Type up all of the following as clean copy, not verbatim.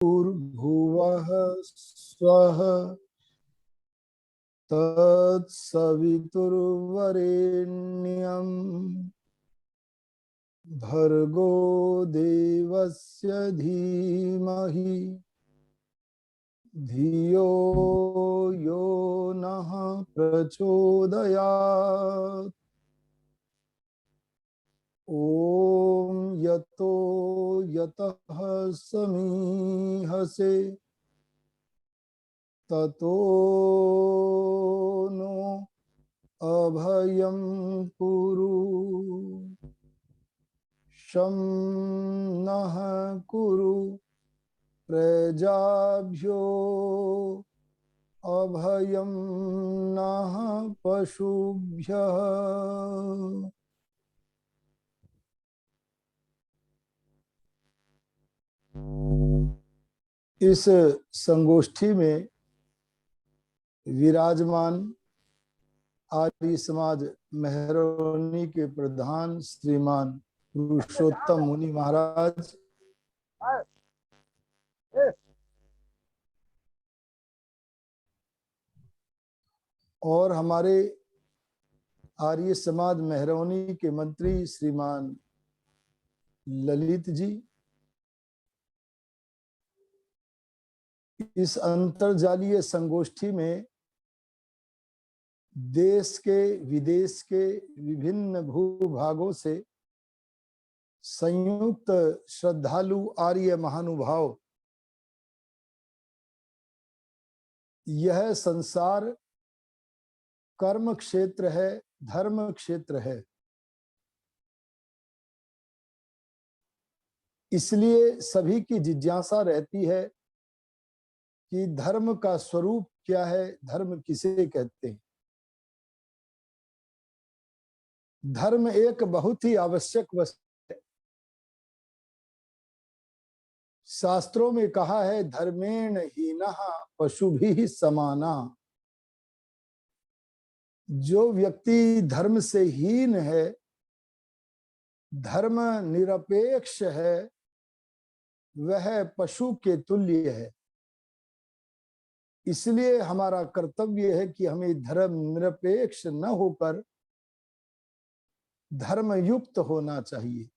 भूर्भुवः स्वः तत्सवितुर्वरेण्यं भर्गो देवस्य धीमहि धियो यो नः प्रचोदयात्। ओम यतो यतः समीहसे ततो नो अभयं कुरु। शं नः कुरु प्रजाभ्यो अभयं नः पशुभ्यः। इस संगोष्ठी में विराजमान आर्य समाज मेहरौनी के प्रधान श्रीमान पुरुषोत्तम मुनि महाराज, और हमारे आर्य समाज मेहरौनी के मंत्री श्रीमान ललित जी, इस अंतरजालीय संगोष्ठी में देश के विदेश के विभिन्न भूभागों से संयुक्त श्रद्धालु आर्य महानुभाव, यह संसार कर्म क्षेत्र है, धर्म क्षेत्र है। इसलिए सभी की जिज्ञासा रहती है कि धर्म का स्वरूप क्या है, धर्म किसे कहते हैं। धर्म एक बहुत ही आवश्यक वस्तु है। शास्त्रों में कहा है धर्मेण हीनः पशुभिः समाना। जो व्यक्ति धर्म से हीन है, धर्म निरपेक्ष है, वह पशु के तुल्य है। इसलिए हमारा कर्तव्य है कि हमें धर्म निरपेक्ष न होकर धर्म युक्त होना चाहिए।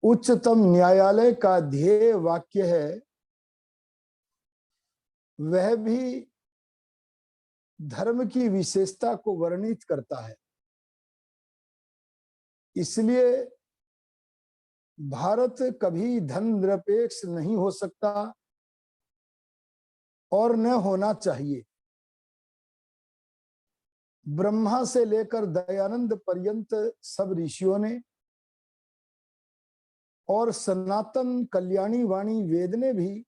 उच्चतम न्यायालय का ध्येय वाक्य है, वह भी धर्म की विशेषता को वर्णित करता है। इसलिए भारत कभी धर्म निरपेक्ष नहीं हो सकता और न होना चाहिए। ब्रह्मा से लेकर दयानंद पर्यंत सब ऋषियों ने और सनातन कल्याणी वाणी वेद ने भी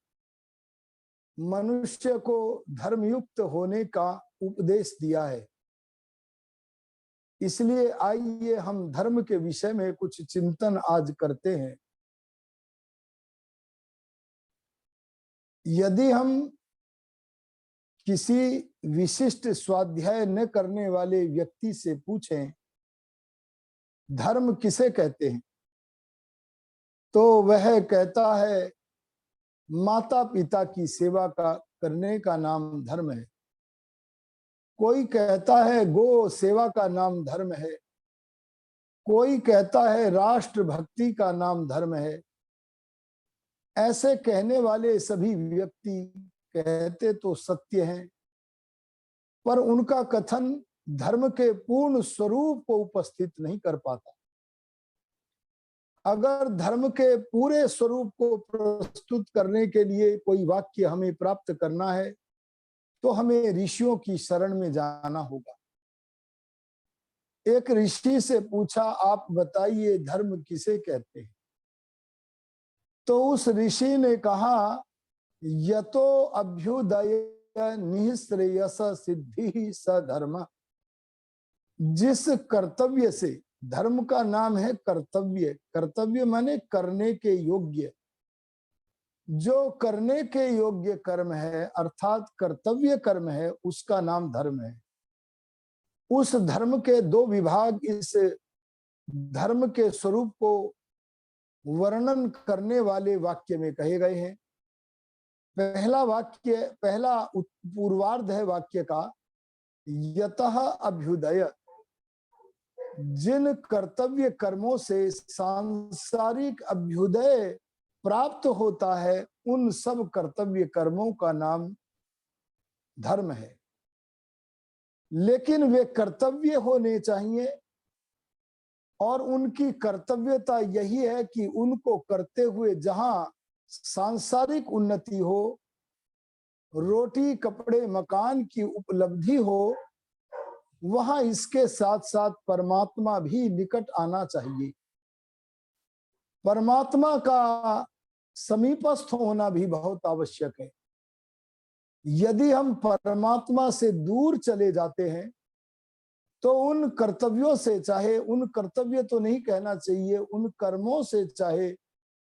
मनुष्य को धर्मयुक्त होने का उपदेश दिया है। इसलिए आइए हम धर्म के विषय में कुछ चिंतन आज करते हैं। यदि हम किसी विशिष्ट स्वाध्याय न करने वाले व्यक्ति से पूछें धर्म किसे कहते हैं, तो वह कहता है माता पिता की सेवा का करने का नाम धर्म है। कोई कहता है गो सेवा का नाम धर्म है। कोई कहता है राष्ट्र भक्ति का नाम धर्म है। ऐसे कहने वाले सभी व्यक्ति कहते तो सत्य हैं, पर उनका कथन धर्म के पूर्ण स्वरूप को उपस्थित नहीं कर पाता। अगर धर्म के पूरे स्वरूप को प्रस्तुत करने के लिए कोई वाक्य हमें प्राप्त करना है, तो हमें ऋषियों की शरण में जाना होगा। एक ऋषि से पूछा, आप बताइए धर्म किसे कहते हैं? तो उस ऋषि ने कहा, यतो अभ्युदय निःश्रेयस सिद्धि स धर्म। जिस कर्तव्य से, धर्म का नाम है कर्तव्य, कर्तव्य माने करने के योग्य, जो करने के योग्य कर्म है अर्थात कर्तव्य कर्म है, उसका नाम धर्म है। उस धर्म के दो विभाग इस धर्म के स्वरूप को वर्णन करने वाले वाक्य में कहे गए हैं। पहला पूर्वार्ध है वाक्य का, यतः अभ्युदय, जिन कर्तव्य कर्मों से सांसारिक अभ्युदय प्राप्त होता है, उन सब कर्तव्य कर्मों का नाम धर्म है। लेकिन वे कर्तव्य होने चाहिए और उनकी कर्तव्यता यही है कि उनको करते हुए जहां सांसारिक उन्नति हो, रोटी कपड़े मकान की उपलब्धि हो, वहां इसके साथ साथ परमात्मा भी निकट आना चाहिए। परमात्मा का समीपस्थ होना भी बहुत आवश्यक है। यदि हम परमात्मा से दूर चले जाते हैं तो उन कर्तव्यों से, चाहे उन कर्तव्य तो नहीं कहना चाहिए, उन कर्मों से चाहे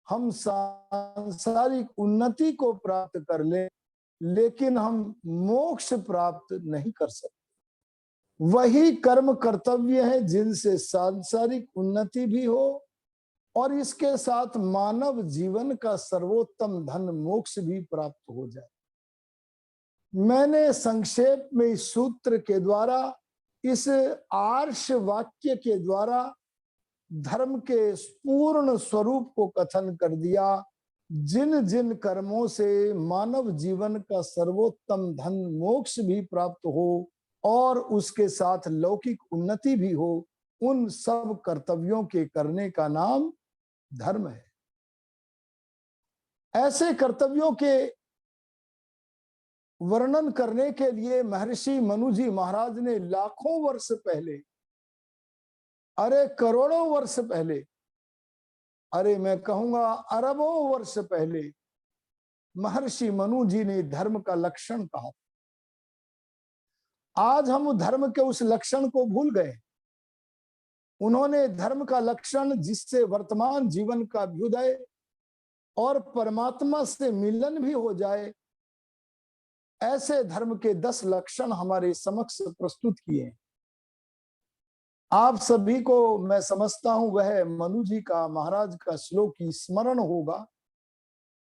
हम सांसारिक उन्नति को प्राप्त कर लें, लेकिन हम मोक्ष प्राप्त नहीं कर सकते। वही कर्म कर्तव्य है जिनसे सांसारिक उन्नति भी हो और इसके साथ मानव जीवन का सर्वोत्तम धन मोक्ष भी प्राप्त हो जाए। मैंने संक्षेप में इस सूत्र के द्वारा, इस आर्ष वाक्य के द्वारा धर्म के पूर्ण स्वरूप को कथन कर दिया। जिन जिन कर्मों से मानव जीवन का सर्वोत्तम धन मोक्ष भी प्राप्त हो और उसके साथ लौकिक उन्नति भी हो, उन सब कर्तव्यों के करने का नाम धर्म है। ऐसे कर्तव्यों के वर्णन करने के लिए महर्षि मनु जी महाराज ने लाखों वर्ष पहले, अरे करोड़ों वर्ष पहले, अरे मैं कहूंगा अरबों वर्ष पहले महर्षि मनु जी ने धर्म का लक्षण कहा। आज हम धर्म के उस लक्षण को भूल गए। उन्होंने धर्म का लक्षण जिससे वर्तमान जीवन का अभ्युदय और परमात्मा से मिलन भी हो जाए, ऐसे धर्म के 10 लक्षण हमारे समक्ष प्रस्तुत किए हैं। आप सभी को मैं समझता हूं वह मनु जी का, महाराज का श्लोक की स्मरण होगा।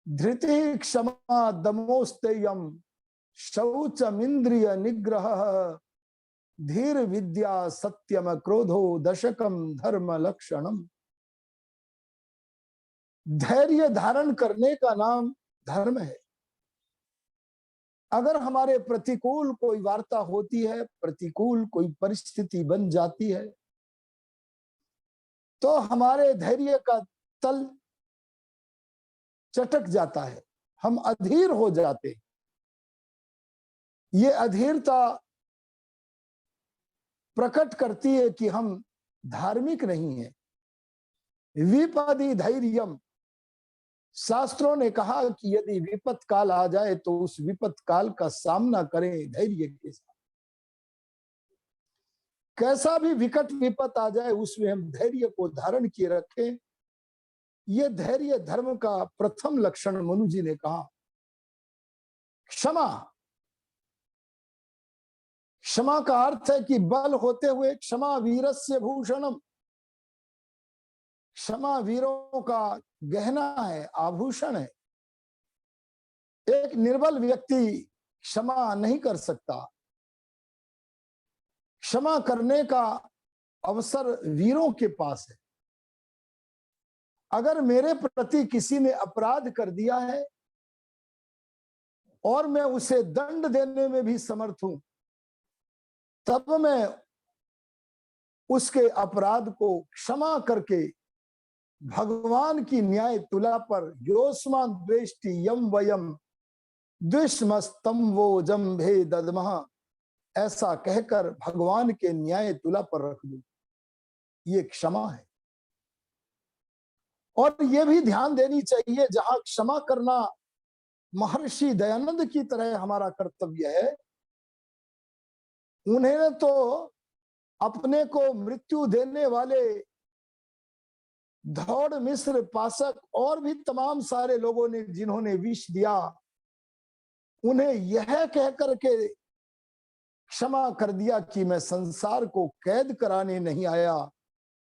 धृति क्षमा दमोस्तेयम शौचमिंद्रिय निग्रह धीर विद्या सत्यम क्रोधो दशकम धर्म लक्षणम। धैर्य धारण करने का नाम धर्म है। अगर हमारे प्रतिकूल कोई वार्ता होती है, प्रतिकूल कोई परिस्थिति बन जाती है, तो हमारे धैर्य का तल चटक जाता है, हम अधीर हो जाते हैं। ये अधीरता प्रकट करती है कि हम धार्मिक नहीं हैं। विपदि धैर्यम, शास्त्रों ने कहा कि यदि विपत काल आ जाए तो उस विपत काल का सामना करें धैर्य के साथ। कैसा भी विकट विपत आ जाए उसमें हम धैर्य को धारण किए रखें। यह धैर्य धर्म का प्रथम लक्षण मनु जी ने कहा। क्षमा, क्षमा का अर्थ है कि बल होते हुए क्षमा वीरस्य भूषणम। क्षमा वीरों का गहना है, आभूषण है। एक निर्बल व्यक्ति क्षमा नहीं कर सकता। क्षमा करने का अवसर वीरों के पास है। अगर मेरे प्रति किसी ने अपराध कर दिया है और मैं उसे दंड देने में भी समर्थ हूं, तब मैं उसके अपराध को क्षमा करके भगवान की न्याय तुला पर योस्मान द्वेष्टि यम वयम द्विष्मस्तम वो जम्भे ददमहा, ऐसा कहकर भगवान के न्याय तुला पर रख दूं, ये क्षमा है। और ये भी ध्यान देनी चाहिए, जहां क्षमा करना महर्षि दयानंद की तरह हमारा कर्तव्य है, उन्हें तो अपने को मृत्यु देने वाले धौड़ मिश्र पासक और भी तमाम सारे लोगों ने जिन्होंने विष दिया, उन्हें यह कहकर के क्षमा कर दिया कि मैं संसार को कैद कराने नहीं आया,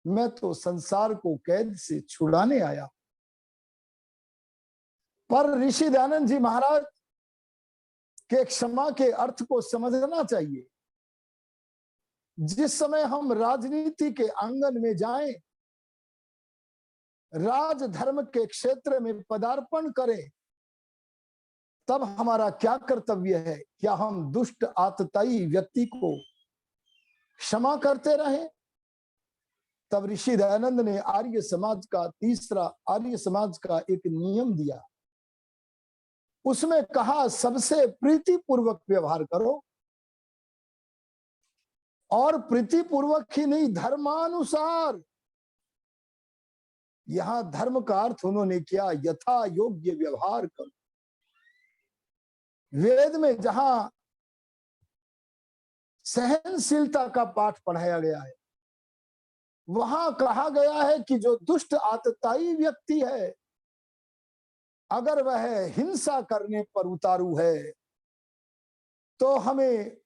मैं तो संसार को कैद से छुड़ाने आया। पर ऋषि दयानंद जी महाराज के क्षमा के अर्थ को समझना चाहिए। जिस समय हम राजनीति के आंगन में जाएं, राजधर्म के क्षेत्र में पदार्पण करें, तब हमारा क्या कर्तव्य है? क्या हम दुष्ट आतताई व्यक्ति को क्षमा करते रहें? तब ऋषि दयानंद ने आर्य समाज का एक नियम दिया। उसमें कहा, सबसे प्रीतिपूर्वक व्यवहार करो, और प्रीतिपूर्वक ही नहीं, धर्मानुसार। यहां धर्म का अर्थ उन्होंने किया यथा योग्य व्यवहार करो। वेद में जहां सहनशीलता का पाठ पढ़ाया गया है, वहां कहा गया है कि जो दुष्ट आतताई व्यक्ति है, अगर वह हिंसा करने पर उतारू है, तो हमें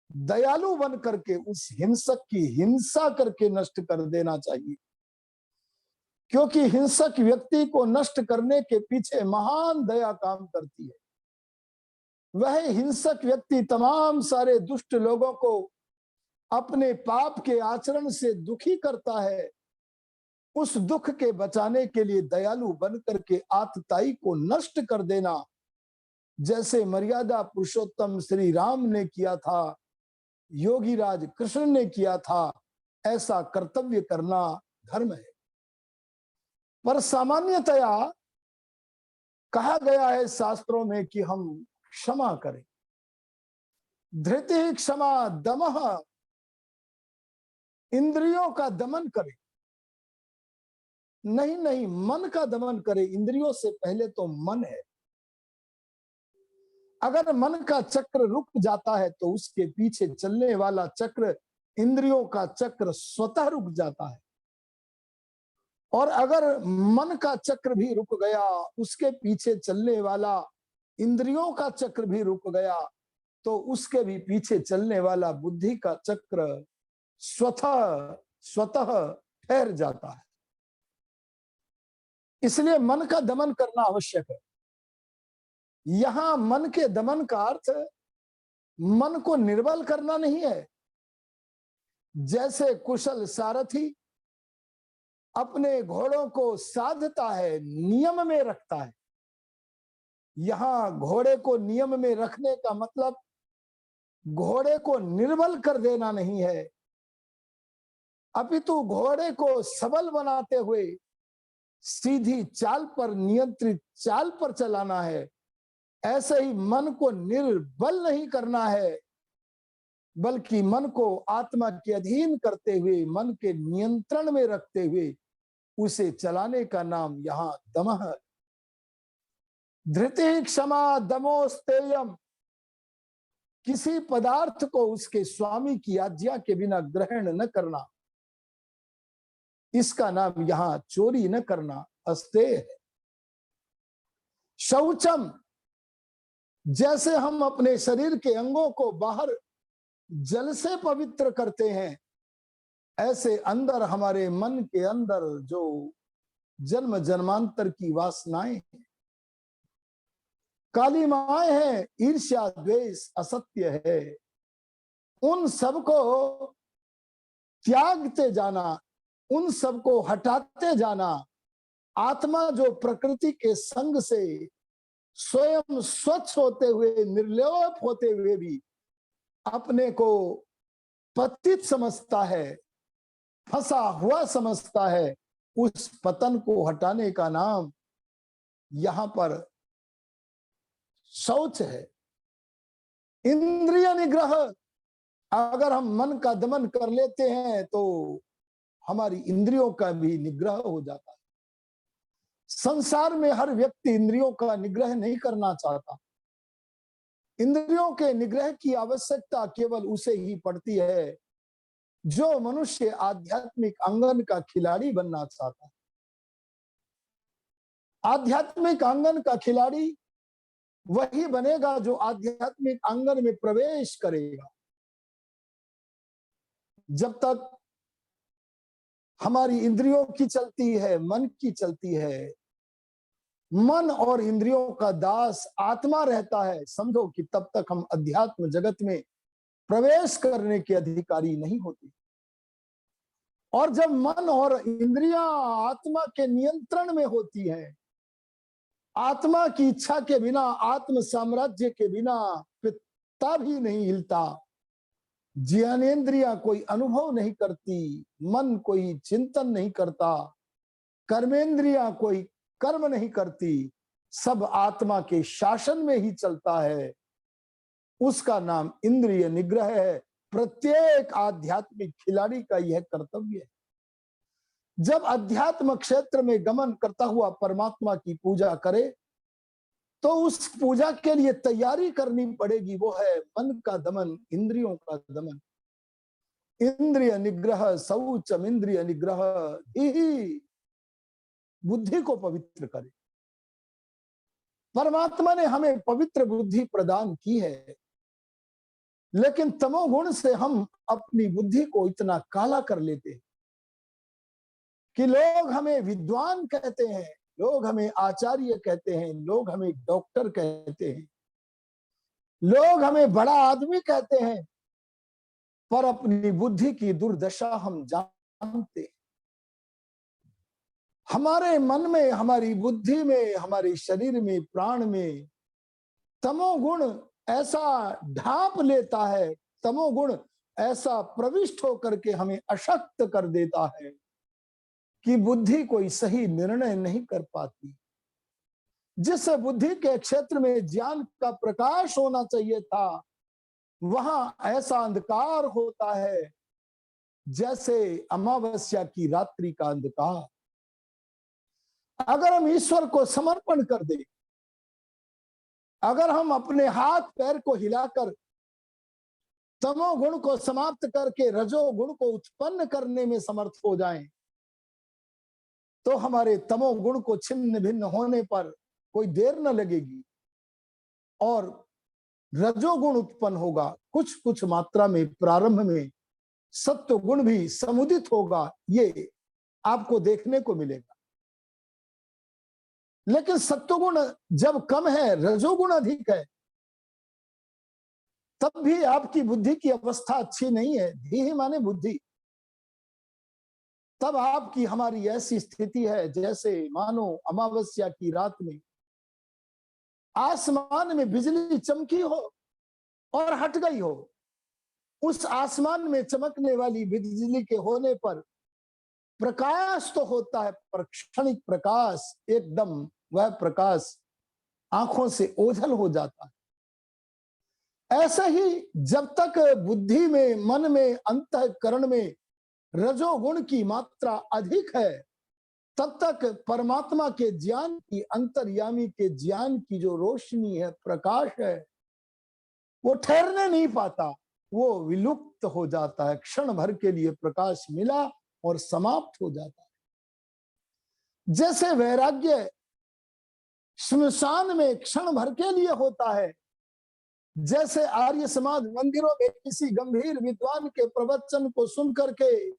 दयालु बन करके उस हिंसक की हिंसा करके नष्ट कर देना चाहिए। क्योंकि हिंसक व्यक्ति को नष्ट करने के पीछे महान दया काम करती है। वह हिंसक व्यक्ति तमाम सारे दुष्ट लोगों को अपने पाप के आचरण से दुखी करता है। उस दुख के बचाने के लिए दयालु बन करके आतताई को नष्ट कर देना, जैसे मर्यादा पुरुषोत्तम श्री राम ने किया था, योगीराज कृष्ण ने किया था, ऐसा कर्तव्य करना धर्म है। पर सामान्यतया कहा गया है शास्त्रों में कि हम क्षमा करें। धृति क्षमा दमः, इंद्रियों का दमन करें। नहीं नहीं, मन का दमन करें। इंद्रियों से पहले तो मन है। अगर मन का चक्र रुक जाता है तो उसके पीछे चलने वाला चक्र, इंद्रियों का चक्र, स्वतः रुक जाता है। और अगर मन का चक्र भी रुक गया, उसके पीछे चलने वाला इंद्रियों का चक्र भी रुक गया, तो उसके भी पीछे चलने वाला बुद्धि का चक्र स्वतः ठहर जाता है। इसलिए मन का दमन करना आवश्यक है। यहां मन के दमन का अर्थ मन को निर्बल करना नहीं है। जैसे कुशल सारथी अपने घोड़ों को साधता है, नियम में रखता है, यहां घोड़े को नियम में रखने का मतलब घोड़े को निर्बल कर देना नहीं है, अपितु घोड़े को सबल बनाते हुए सीधी चाल पर, नियंत्रित चाल पर चलाना है। ऐसे ही मन को निर्बल नहीं करना है, बल्कि मन को आत्मा के अधीन करते हुए, मन के नियंत्रण में रखते हुए उसे चलाने का नाम यहां दमः। धृति क्षमा दमोस्तेयम, किसी पदार्थ को उसके स्वामी की आज्ञा के बिना ग्रहण न करना, इसका नाम यहां चोरी न करना अस्तेय है। शौचम, जैसे हम अपने शरीर के अंगों को बाहर जल से पवित्र करते हैं, ऐसे अंदर हमारे मन के अंदर जो जन्म जन्मांतर की वासनाएं हैं, कालिमाएं हैं, ईर्ष्या द्वेष असत्य है, उन सबको त्यागते जाना, उन सबको हटाते जाना। आत्मा जो प्रकृति के संग से स्वयं स्वच्छ होते हुए, निर्लोप होते हुए भी अपने को पतित समझता है, फंसा हुआ समझता है, उस पतन को हटाने का नाम यहां पर शौच है। इंद्रिय निग्रह, अगर हम मन का दमन कर लेते हैं तो हमारी इंद्रियों का भी निग्रह हो जाता है। संसार में हर व्यक्ति इंद्रियों का निग्रह नहीं करना चाहता। इंद्रियों के निग्रह की आवश्यकता केवल उसे ही पड़ती है जो मनुष्य आध्यात्मिक आंगन का खिलाड़ी बनना चाहता है। आध्यात्मिक आंगन का खिलाड़ी वही बनेगा जो आध्यात्मिक आंगन में प्रवेश करेगा। जब तक हमारी इंद्रियों की चलती है, मन की चलती है, मन और इंद्रियों का दास आत्मा रहता है, समझो कि तब तक हम अध्यात्म जगत में प्रवेश करने के अधिकारी नहीं होते। और जब मन और इंद्रियां आत्मा के नियंत्रण में होती हैं, आत्मा की इच्छा के बिना, आत्म साम्राज्य के बिना पिता भी नहीं हिलता, ज्ञानेन्द्रियां कोई अनुभव नहीं करती, मन कोई चिंतन नहीं करता, कर्मेंद्रियां कोई कर्म नहीं करती, सब आत्मा के शासन में ही चलता है, उसका नाम इंद्रिय निग्रह है। प्रत्येक आध्यात्मिक खिलाड़ी का यह कर्तव्य है। जब अध्यात्म क्षेत्र में गमन करता हुआ परमात्मा की पूजा करे तो उस पूजा के लिए तैयारी करनी पड़ेगी, वो है मन का दमन, इंद्रियों का दमन। इंद्रिय निग्रह शौचम इंद्रिय निग्रह ही बुद्धि को पवित्र करे। परमात्मा ने हमें पवित्र बुद्धि प्रदान की है, लेकिन तमोगुण से हम अपनी बुद्धि को इतना काला कर लेते हैं कि लोग हमें विद्वान कहते हैं, लोग हमें आचार्य कहते हैं, लोग हमें डॉक्टर कहते हैं, लोग हमें बड़ा आदमी कहते हैं, पर अपनी बुद्धि की दुर्दशा हम जानते हैं। हमारे मन में, हमारी बुद्धि में, हमारे शरीर में, प्राण में तमोगुण ऐसा ढांप लेता है, तमोगुण ऐसा प्रविष्ट होकर के हमें अशक्त कर देता है कि बुद्धि कोई सही निर्णय नहीं कर पाती। जिस बुद्धि के क्षेत्र में ज्ञान का प्रकाश होना चाहिए था, वहां ऐसा अंधकार होता है जैसे अमावस्या की रात्रि का अंधकार। अगर हम ईश्वर को समर्पण कर दें, अगर हम अपने हाथ पैर को हिलाकर तमोगुण को समाप्त करके रजोगुण को उत्पन्न करने में समर्थ हो जाएं, तो हमारे तमोगुण को छिन्न भिन्न होने पर कोई देर न लगेगी और रजोगुण उत्पन्न होगा। कुछ कुछ मात्रा में प्रारंभ में सत्व गुण भी समुदित होगा, ये आपको देखने को मिलेगा। लेकिन सत्वगुण जब कम है, रजोगुण अधिक है, तब भी आपकी बुद्धि की अवस्था अच्छी नहीं है। धीहि माने बुद्धि। तब आपकी हमारी ऐसी स्थिति है जैसे मानो अमावस्या की रात में आसमान में बिजली चमकी हो और हट गई हो। उस आसमान में चमकने वाली बिजली के होने पर प्रकाश तो होता है, पर क्षणिक प्रकाश, एकदम वह प्रकाश आंखों से ओझल हो जाता है। ऐसे ही जब तक बुद्धि में, मन में, अंतःकरण में रजोगुण की मात्रा अधिक है, तब तक परमात्मा के ज्ञान की, अंतर्यामी के ज्ञान की जो रोशनी है, प्रकाश है, वो ठहरने नहीं पाता, वो विलुप्त हो जाता है। क्षण भर के लिए प्रकाश मिला और समाप्त हो जाता है। जैसे वैराग्य श्मशान में क्षण भर के लिए होता है, जैसे आर्य समाज मंदिरों में किसी गंभीर विद्वान के प्रवचन को सुन करके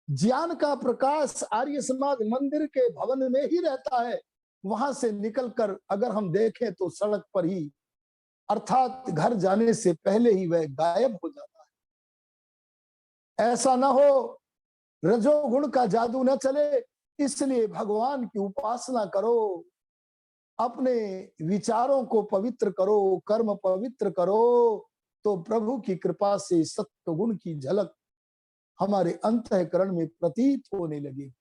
ज्ञान का प्रकाश आर्य समाज मंदिर के भवन में ही रहता है, वहां से निकलकर अगर हम देखें तो सड़क पर ही, अर्थात घर जाने से पहले ही वह गायब हो जाता है। ऐसा ना हो, रजोगुण का जादू न चले, इसलिए भगवान की उपासना करो, अपने विचारों को पवित्र करो, कर्म पवित्र करो, तो प्रभु की कृपा से सत्व गुण की झलक हमारे अंतःकरण में प्रतीत होने लगी।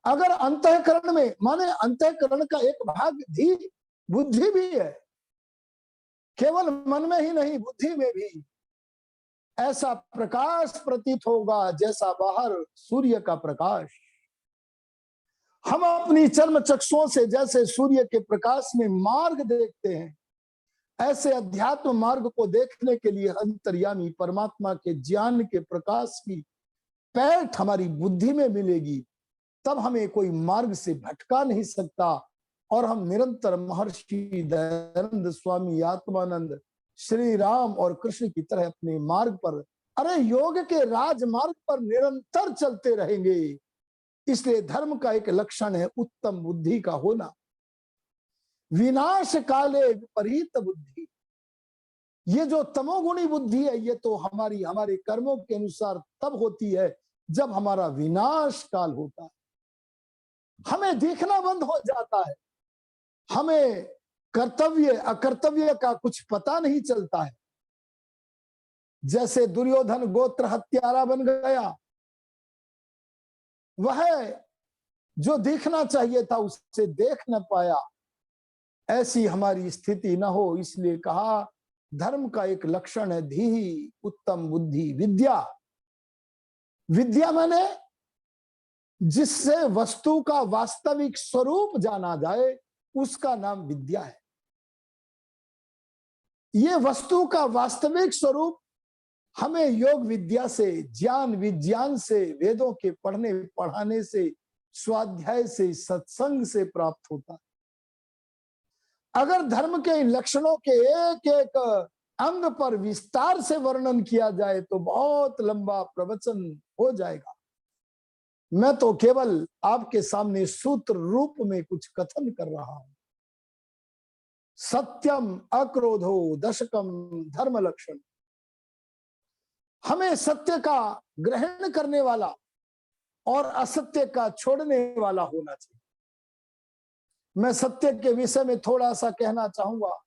अगर अंतःकरण में, माने अंतःकरण का एक भाग भी बुद्धि भी है, केवल मन में ही नहीं, बुद्धि में भी ऐसा प्रकाश प्रतीत होगा जैसा बाहर सूर्य का प्रकाश। हम अपनी चर्म चक्षुओं से जैसे सूर्य के प्रकाश में मार्ग देखते हैं, ऐसे अध्यात्म मार्ग को देखने के लिए अंतर्यामी परमात्मा के ज्ञान के प्रकाश की पैठ हमारी बुद्धि में मिलेगी। तब हमें कोई मार्ग से भटका नहीं सकता और हम निरंतर महर्षि दयानंद स्वामी आत्मानंद, श्री राम और कृष्ण की तरह अपने मार्ग पर, अरे योग के राजमार्ग पर निरंतर चलते रहेंगे। इसलिए धर्म का एक लक्षण है उत्तम बुद्धि का होना। विनाश काले विपरीत बुद्धि, ये जो तमोगुणी बुद्धि है ये तो हमारे कर्मों के अनुसार तब होती है जब हमारा विनाश काल होता है। हमें देखना बंद हो जाता है, हमें कर्तव्य अकर्तव्य का कुछ पता नहीं चलता है। जैसे दुर्योधन गोत्र हत्यारा बन गया, वह जो देखना चाहिए था उससे देख न पाया, ऐसी हमारी स्थिति न हो। इसलिए कहा धर्म का एक लक्षण है धीहि उत्तम बुद्धि विद्या। विद्या माने जिससे वस्तु का वास्तविक स्वरूप जाना जाए उसका नाम विद्या है। ये वस्तु का वास्तविक स्वरूप हमें योग विद्या से, ज्ञान विज्ञान से, वेदों के पढ़ने पढ़ाने से, स्वाध्याय से, सत्संग से प्राप्त होता है। अगर धर्म के लक्षणों के एक एक अंग पर विस्तार से वर्णन किया जाए तो बहुत लंबा प्रवचन हो जाएगा। मैं तो केवल आपके सामने सूत्र रूप में कुछ कथन कर रहा हूं। सत्यम अक्रोधो दशकम धर्म लक्षण, हमें सत्य का ग्रहण करने वाला और असत्य का छोड़ने वाला होना चाहिए। मैं सत्य के विषय में थोड़ा सा कहना चाहूंगा।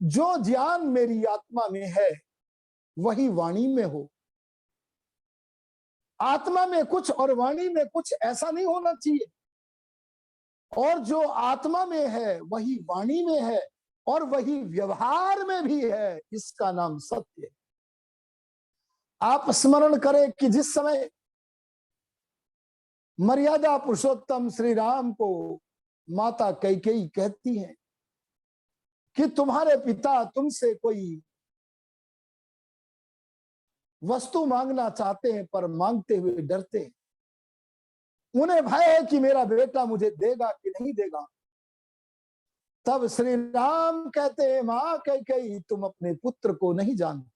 जो ज्ञान मेरी आत्मा में है वही वाणी में हो। आत्मा में कुछ और वाणी में कुछ, ऐसा नहीं होना चाहिए। और जो आत्मा में है वही वाणी में है और वही व्यवहार में भी है, इसका नाम सत्य है। आप स्मरण करें कि जिस समय मर्यादा पुरुषोत्तम श्री राम को माता कैकेयी कहती है कि तुम्हारे पिता तुमसे कोई वस्तु मांगना चाहते हैं पर मांगते हुए डरते हैं, उन्हें भय है कि मेरा बेटा मुझे देगा कि नहीं देगा। तब श्री राम कहते हैं मां कैकेयी तुम अपने पुत्र को नहीं जानते,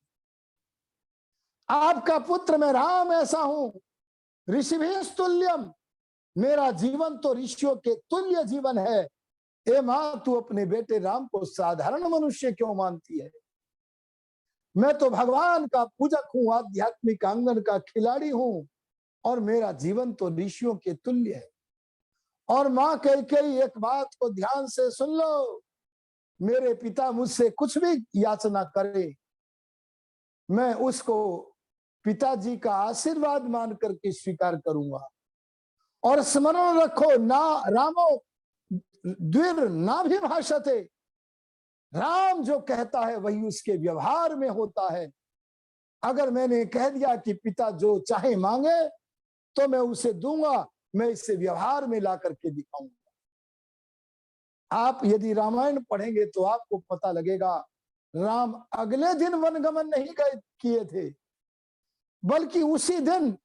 आपका पुत्र मैं राम ऐसा हूं, ऋषिभेश तुल्यम, मेरा जीवन तो ऋषियों के तुल्य जीवन है। ए मां तू अपने बेटे राम को साधारण मनुष्य क्यों मानती है? मैं तो भगवान का पूजक हूं, आध्यात्मिक आंगन का खिलाड़ी हूं और मेरा जीवन तो ऋषियों के तुल्य है। और मां कैकेयी एक बात को ध्यान से सुन लो, मेरे पिता मुझसे कुछ भी याचना करे, मैं उसको पिताजी का आशीर्वाद मान करके स्वीकार करूंगा। और स्मरण रखो ना रामो द्विर ना भी भाषते, राम जो कहता है वही उसके व्यवहार में होता है। अगर मैंने कह दिया कि पिता जो चाहे मांगे तो मैं उसे दूंगा, मैं इसे व्यवहार में ला करके दिखाऊंगा। आप यदि रामायण पढ़ेंगे तो आपको पता लगेगा राम अगले दिन वनगमन नहीं किए थे, बल्कि उसी दिन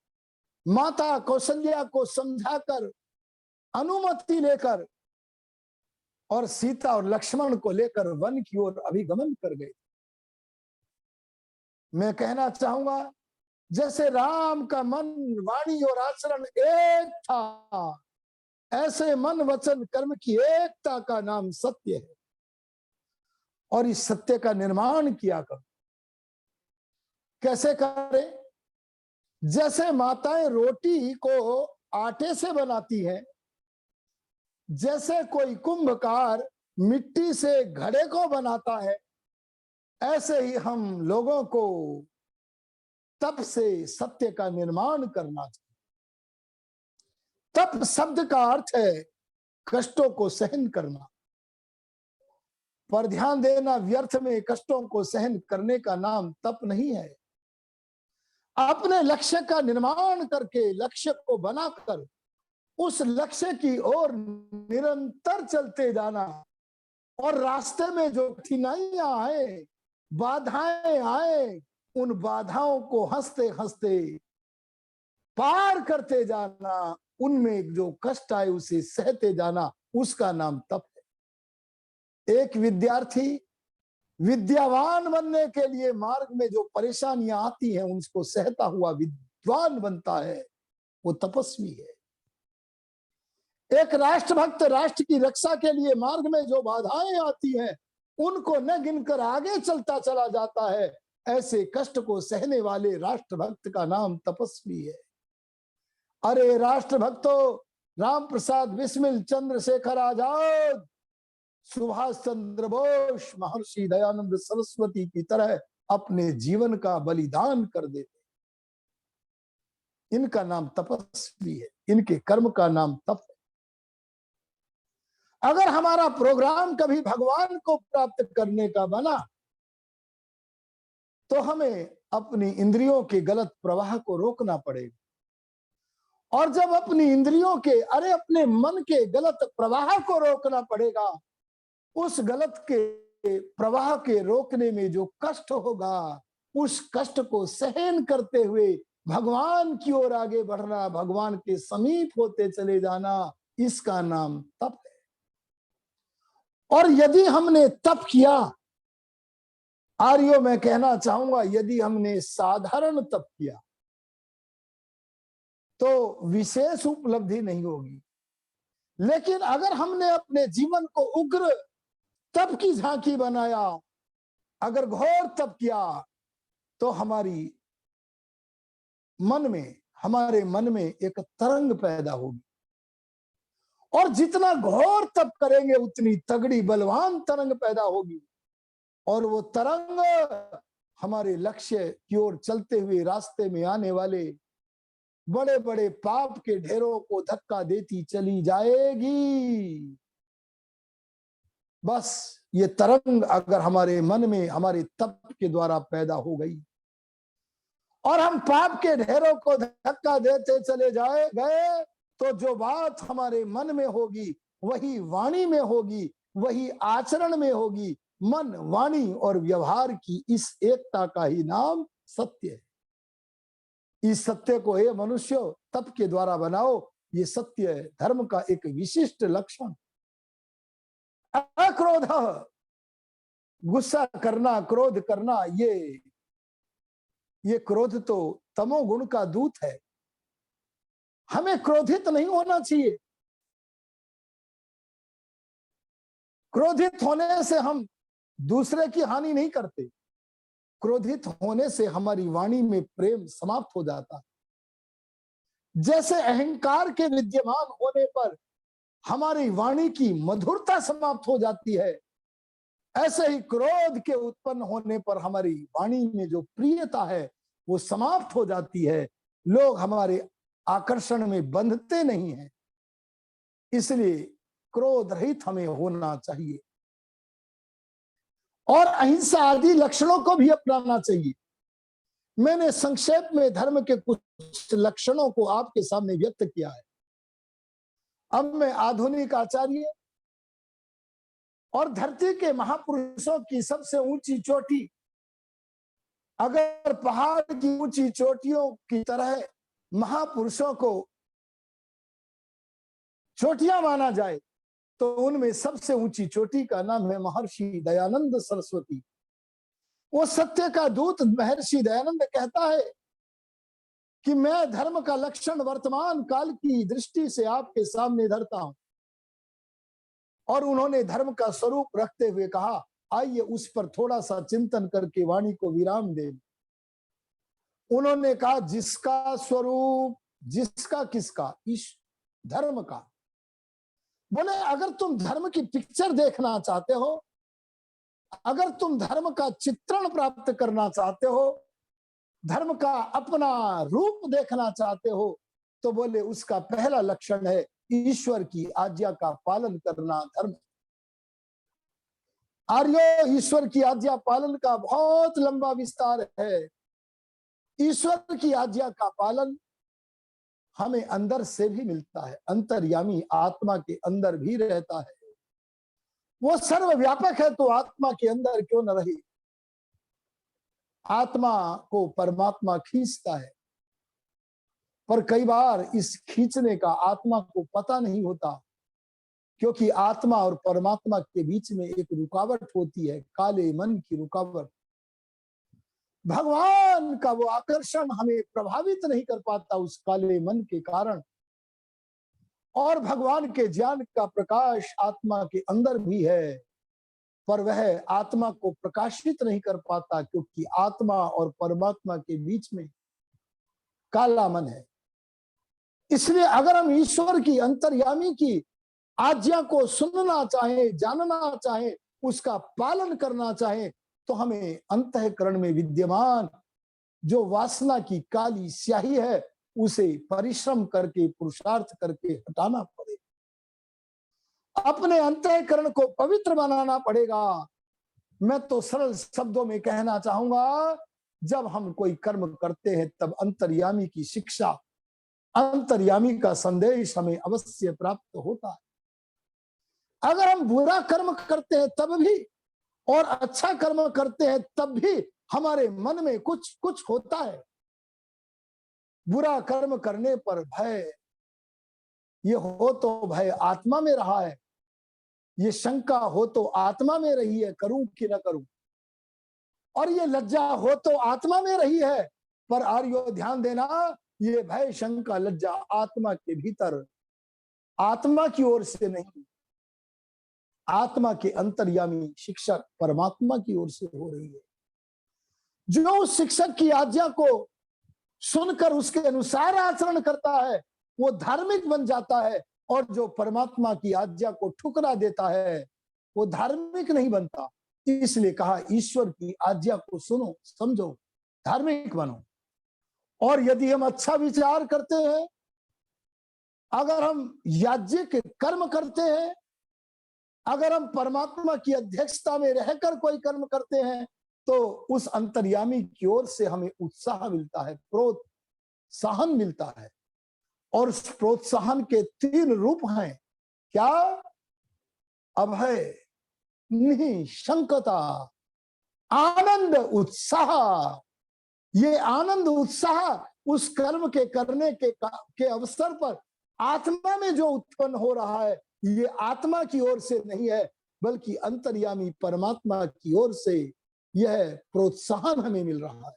माता कौशल्या को समझाकर अनुमति लेकर और सीता और लक्ष्मण को लेकर वन की ओर अभिगमन कर गए। मैं कहना चाहूंगा जैसे राम का मन, वाणी और आचरण एक था, ऐसे मन वचन कर्म की एकता का नाम सत्य है। और इस सत्य का निर्माण किया कर। कैसे करें? जैसे माताएं रोटी को आटे से बनाती हैं, जैसे कोई कुंभकार मिट्टी से घड़े को बनाता है, ऐसे ही हम लोगों को तप से सत्य का निर्माण करना चाहिए। तप शब्द का अर्थ है कष्टों को सहन करना। पर ध्यान देना, व्यर्थ में कष्टों को सहन करने का नाम तप नहीं है। अपने लक्ष्य का निर्माण करके, लक्ष्य को बनाकर उस लक्ष्य की ओर निरंतर चलते जाना। और रास्ते में जो कठिनाइयां आए, बाधाएं आए, उन बाधाओं को हंसते हंसते पार करते जाना, उनमें जो कष्ट आए उसे सहते जाना, उसका नाम तप है। एक विद्यार्थी विद्यावान बनने के लिए मार्ग में जो परेशानियां आती हैं उनको सहता हुआ विद्वान बनता है, वो तपस्वी है। एक राष्ट्रभक्त राष्ट्र की रक्षा के लिए मार्ग में जो बाधाएं आती हैं उनको न गिनकर आगे चलता चला जाता है। ऐसे कष्ट को सहने वाले राष्ट्रभक्त का नाम तपस्वी है। अरे राष्ट्रभक्तों, राम प्रसाद बिस्मिल, चंद्रशेखर आजाद, सुभाष चंद्र बोस, महर्षि दयानंद सरस्वती की तरह अपने जीवन का बलिदान कर देते। इनका नाम तपस्वी है, इनके कर्म का नाम तप है। अगर हमारा प्रोग्राम कभी भगवान को प्राप्त करने का बना तो हमें अपनी इंद्रियों के गलत प्रवाह को रोकना पड़ेगा। और जब अपनी इंद्रियों के अपने मन के गलत प्रवाह को रोकना पड़ेगा, उस गलत के प्रवाह के रोकने में जो कष्ट होगा, उस कष्ट को सहन करते हुए भगवान की ओर आगे बढ़ना, भगवान के समीप होते चले जाना, इसका नाम तप है। और यदि हमने तप किया, आर्यों में कहना चाहूंगा, यदि हमने साधारण तप किया तो विशेष उपलब्धि नहीं होगी। लेकिन अगर हमने अपने जीवन को उग्र तप की झांकी बनाया, अगर घोर तप किया, तो हमारे मन में एक तरंग पैदा होगी। और जितना घोर तप करेंगे उतनी तगड़ी बलवान तरंग पैदा होगी। और वो तरंग हमारे लक्ष्य की ओर चलते हुए रास्ते में आने वाले बड़े बड़े पाप के ढेरों को धक्का देती चली जाएगी। बस ये तरंग अगर हमारे मन में हमारे तप के द्वारा पैदा हो गई और हम पाप के ढेरों को धक्का देते चले गए, तो जो बात हमारे मन में होगी वही वाणी में होगी, वही आचरण में होगी। मन, वाणी और व्यवहार की इस एकता का ही नाम सत्य है। इस सत्य को हे मनुष्य तप के द्वारा बनाओ। ये सत्य है, धर्म का एक विशिष्ट लक्षण। अक्रोध, गुस्सा करना, क्रोध करना, ये क्रोध तो तमोगुण का दूत है। हमें क्रोधित नहीं होना चाहिए। क्रोधित होने से हम दूसरे की हानि नहीं करते। क्रोधित होने से हमारी वाणी में प्रेम समाप्त हो जाता है। जैसे अहंकार के विद्यमान होने पर हमारी वाणी की मधुरता समाप्त हो जाती है, ऐसे ही क्रोध के उत्पन्न होने पर हमारी वाणी में जो प्रियता है वो समाप्त हो जाती है। लोग हमारे आकर्षण में बंधते नहीं हैं। इसलिए क्रोध रहित हमें होना चाहिए और अहिंसा आदि लक्षणों को भी अपनाना चाहिए। मैंने संक्षेप में धर्म के कुछ लक्षणों को आपके सामने व्यक्त किया है। अब मैं आधुनिक आचार्य और धरती के महापुरुषों की सबसे ऊंची चोटी, अगर पहाड़ की ऊंची चोटियों की तरह महापुरुषों को चोटियां माना जाए, तो उनमें सबसे ऊंची चोटी का नाम है महर्षि दयानंद सरस्वती। वो सत्य का दूत महर्षि दयानंद कहता है कि मैं धर्म का लक्षण वर्तमान काल की दृष्टि से आपके सामने धरता हूं। और उन्होंने धर्म का स्वरूप रखते हुए कहा, आइए उस पर थोड़ा सा चिंतन करके वाणी को विराम दें। उन्होंने कहा, जिसका स्वरूप, जिसका किसका, इस धर्म का। बोले अगर तुम धर्म की पिक्चर देखना चाहते हो, अगर तुम धर्म का चित्रण प्राप्त करना चाहते हो, धर्म का अपना रूप देखना चाहते हो, तो बोले उसका पहला लक्षण है ईश्वर की आज्ञा का पालन करना धर्म। आर्यो, ईश्वर की आज्ञा पालन का बहुत लंबा विस्तार है। ईश्वर की आज्ञा का पालन हमें अंदर से भी मिलता है। अंतर्यामी आत्मा के अंदर भी रहता है। वो सर्वव्यापक है, तो आत्मा के अंदर क्यों न रहे। आत्मा को परमात्मा खींचता है, पर कई बार इस खींचने का आत्मा को पता नहीं होता, क्योंकि आत्मा और परमात्मा के बीच में एक रुकावट होती है, काले मन की रुकावट। भगवान का वो आकर्षण हमें प्रभावित नहीं कर पाता उस काले मन के कारण। और भगवान के ज्ञान का प्रकाश आत्मा के अंदर भी है, पर वह आत्मा को प्रकाशित नहीं कर पाता, क्योंकि आत्मा और परमात्मा के बीच में काला मन है। इसलिए अगर हम ईश्वर की, अंतर्यामी की आज्ञा को सुनना चाहें, जानना चाहें, उसका पालन करना चाहें, तो हमें अंतःकरण में विद्यमान जो वासना की काली स्याही है, उसे परिश्रम करके, पुरुषार्थ करके हटाना पड़ेगा। अपने अंतःकरण को पवित्र बनाना पड़ेगा। मैं तो सरल शब्दों में कहना चाहूंगा, जब हम कोई कर्म करते हैं तब अंतर्यामी की शिक्षा, अंतर्यामी का संदेश हमें अवश्य प्राप्त होता है। अगर हम बुरा कर्म करते हैं तब भी, और अच्छा कर्म करते हैं तब भी हमारे मन में कुछ कुछ होता है। बुरा कर्म करने पर भय, ये हो तो भय आत्मा में रहा है, ये शंका हो तो आत्मा में रही है, करूं कि न करूं, और ये लज्जा हो तो आत्मा में रही है। पर आर्यो ध्यान देना, ये भय, शंका, लज्जा आत्मा के भीतर, आत्मा की ओर से नहीं, आत्मा के अंतर्यामी शिक्षक परमात्मा की ओर से हो रही है। जो उस शिक्षक की आज्ञा को सुनकर उसके अनुसार आचरण करता है, वो धार्मिक बन जाता है, और जो परमात्मा की आज्ञा को ठुकरा देता है, वो धार्मिक नहीं बनता। इसलिए कहा, ईश्वर की आज्ञा को सुनो, समझो, धार्मिक बनो। और यदि हम अच्छा विचार करते हैं, अगर हम याज्ञिक कर्म करते हैं, अगर हम परमात्मा की अध्यक्षता में रहकर कोई कर्म करते हैं, तो उस अंतर्यामी की ओर से हमें उत्साह मिलता है, प्रोत्साहन मिलता है। और उस प्रोत्साहन के 3 रूप हैं। क्या? अभय, निशंकता, आनंद, उत्साह। ये आनंद उत्साह उस कर्म के करने के अवसर पर आत्मा में जो उत्पन्न हो रहा है, ये आत्मा की ओर से नहीं है, बल्कि अंतर्यामी परमात्मा की ओर से यह प्रोत्साहन हमें मिल रहा है।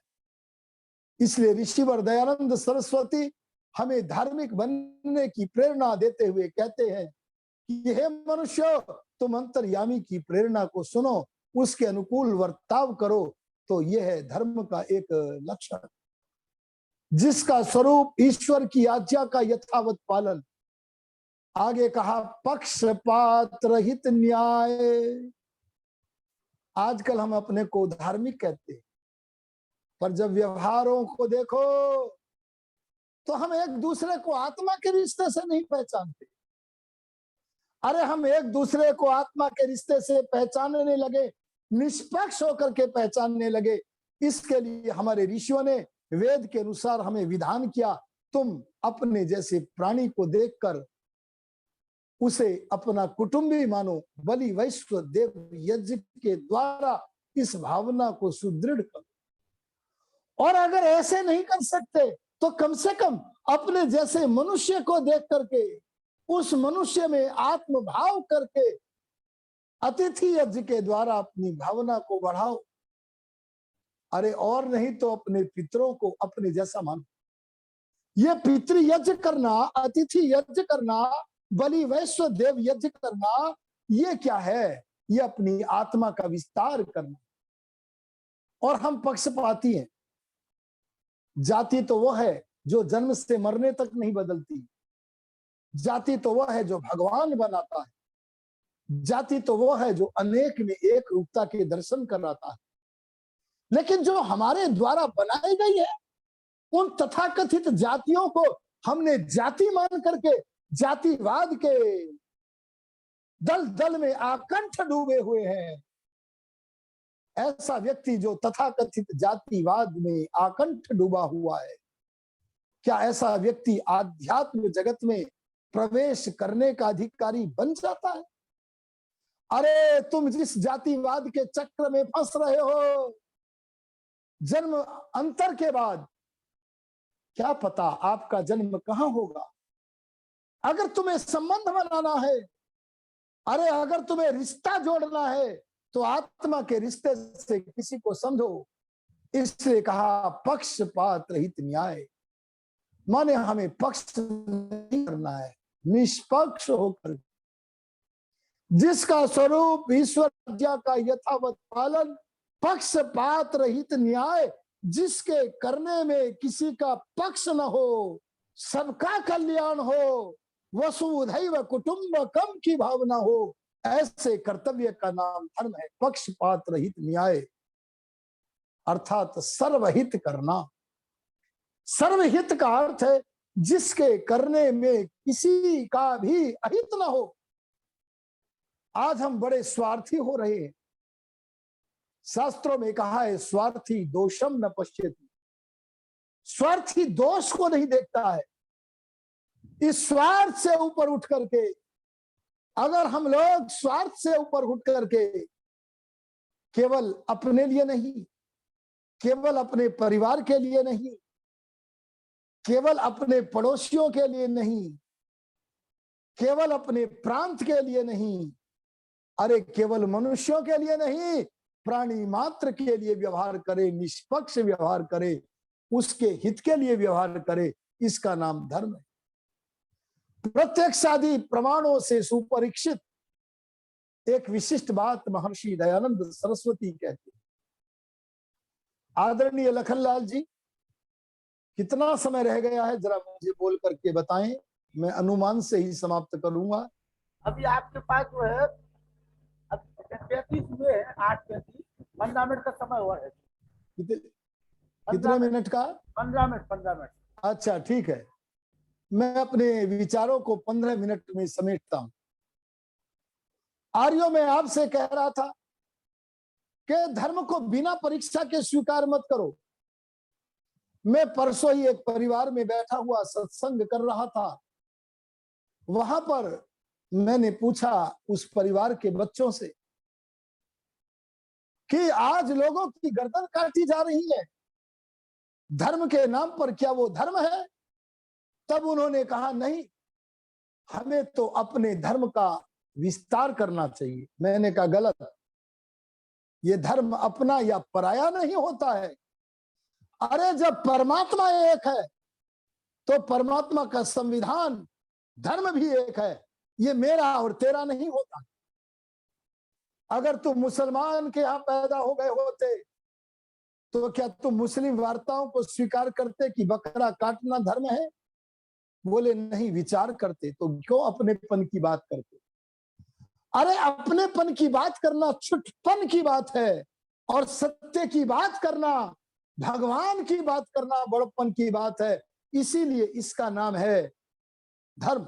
इसलिए ऋषिवर दयानंद सरस्वती हमें धार्मिक बनने की प्रेरणा देते हुए कहते हैं कि हे मनुष्य, तुम अंतर्यामी की प्रेरणा को सुनो, उसके अनुकूल वर्ताव करो, तो यह है धर्म का एक लक्षण, जिसका स्वरूप ईश्वर की आज्ञा का यथावत पालन। आगे कहा, पक्षपात रहित न्याय। आजकल हम अपने को धार्मिक कहते हैं, पर जब व्यवहारों को देखो तो हम एक दूसरे को आत्मा के रिश्ते से नहीं पहचानते। अरे हम एक दूसरे को आत्मा के रिश्ते से पहचानने लगे, निष्पक्ष होकर के पहचानने लगे। इसके लिए हमारे ऋषियों ने वेद के अनुसार हमें विधान किया, तुम अपने जैसे प्राणी को देखकर उसे अपना कुटुंबी मानो, बलि वैश्व देव यज्ञ के द्वारा इस भावना को सुदृढ़ करो। और अगर ऐसे नहीं कर सकते तो कम से कम अपने जैसे मनुष्य को देख करके उस मनुष्य में आत्मभाव करके अतिथि यज्ञ के द्वारा अपनी भावना को बढ़ाओ। अरे और नहीं तो अपने पितरों को अपने जैसा मानो। ये पितृ यज्ञ करना, अतिथि यज्ञ करना, बलि वैश्व देव यज्ञ करना, ये क्या है? ये अपनी आत्मा का विस्तार करना। और हम पक्षपाती हैं। जाति तो वो है जो जन्म से मरने तक नहीं बदलती, जाति तो वो है जो भगवान बनाता है, जाति तो वो है जो अनेक में एक रूपता के दर्शन कराता है। लेकिन जो हमारे द्वारा बनाई गई है, उन तथाकथित जातियों को हमने जाति मान करके जातिवाद के दल दल में आकंठ डूबे हुए हैं। ऐसा व्यक्ति जो तथाकथित जातिवाद में आकंठ डूबा हुआ है, क्या ऐसा व्यक्ति आध्यात्म जगत में प्रवेश करने का अधिकारी बन जाता है? अरे तुम जिस जातिवाद के चक्र में फंस रहे हो, जन्म अंतर के बाद क्या पता आपका जन्म कहां होगा। अगर तुम्हें संबंध बनाना है, अरे अगर तुम्हें रिश्ता जोड़ना है, तो आत्मा के रिश्ते से किसी को समझो। इसलिए कहा, पक्षपात रहित न्याय, माने हमें पक्ष नहीं करना है, निष्पक्ष होकर, जिसका स्वरूप ईश्वर आज्ञा का यथावत पालन, पक्षपात रहित न्याय, जिसके करने में किसी का पक्ष न हो, सबका कल्याण हो, वसुधैव कुटुंबकम की भावना हो, ऐसे कर्तव्य का नाम धर्म है। पक्षपात रहित न्याय अर्थात सर्वहित करना। सर्वहित का अर्थ है जिसके करने में किसी का भी अहित न हो। आज हम बड़े स्वार्थी हो रहे हैं। शास्त्रों में कहा है स्वार्थी दोषम न पश्यति, स्वार्थी दोष को नहीं देखता है। इस स्वार्थ से ऊपर उठ करके, अगर हम लोग स्वार्थ से ऊपर उठ करके केवल अपने लिए नहीं, केवल अपने परिवार के लिए नहीं, केवल अपने पड़ोसियों के लिए नहीं, केवल अपने प्रांत के लिए नहीं, अरे केवल मनुष्यों के लिए नहीं, प्राणी मात्र के लिए व्यवहार करे, निष्पक्ष व्यवहार करे, उसके हित के लिए व्यवहार करे, इसका नाम धर्म है। प्रत्यक्षादि प्रमाणों से सुपरीक्षित एक विशिष्ट बात महर्षि दयानंद सरस्वती कहते हैं। आदरणीय लखनलाल जी, कितना समय रह गया है जरा मुझे बोल करके बताएं, मैं अनुमान से ही समाप्त करूंगा। अभी आपके पास जो है 35 हुए हैं, 8:35, 15 मिनट का समय हुआ है। कितने मिनट का? 15 मिनट। अच्छा ठीक है, मैं अपने विचारों को 15 मिनट में समेटता हूं। आर्यों में आपसे कह रहा था कि धर्म को बिना परीक्षा के स्वीकार मत करो। मैं परसों ही एक परिवार में बैठा हुआ सत्संग कर रहा था। वहां पर मैंने पूछा उस परिवार के बच्चों से कि आज लोगों की गर्दन काटी जा रही है, धर्म के नाम पर क्या वो धर्म है? तब उन्होंने कहा नहीं, हमें तो अपने धर्म का विस्तार करना चाहिए। मैंने कहा गलत, ये धर्म अपना या पराया नहीं होता है। अरे जब परमात्मा एक है तो परमात्मा का संविधान धर्म भी एक है, ये मेरा और तेरा नहीं होता। अगर तुम मुसलमान के यहां पैदा हो गए होते तो क्या तुम मुस्लिम वार्ताओं को स्वीकार करते कि बकरा काटना धर्म है? बोले नहीं, विचार करते। तो क्यों अपनेपन की बात करते? अरे अपनेपन की बात करना छुटपन की बात है, और सत्य की बात करना, भगवान की बात करना बड़प्पन की बात है। इसीलिए इसका नाम है धर्म।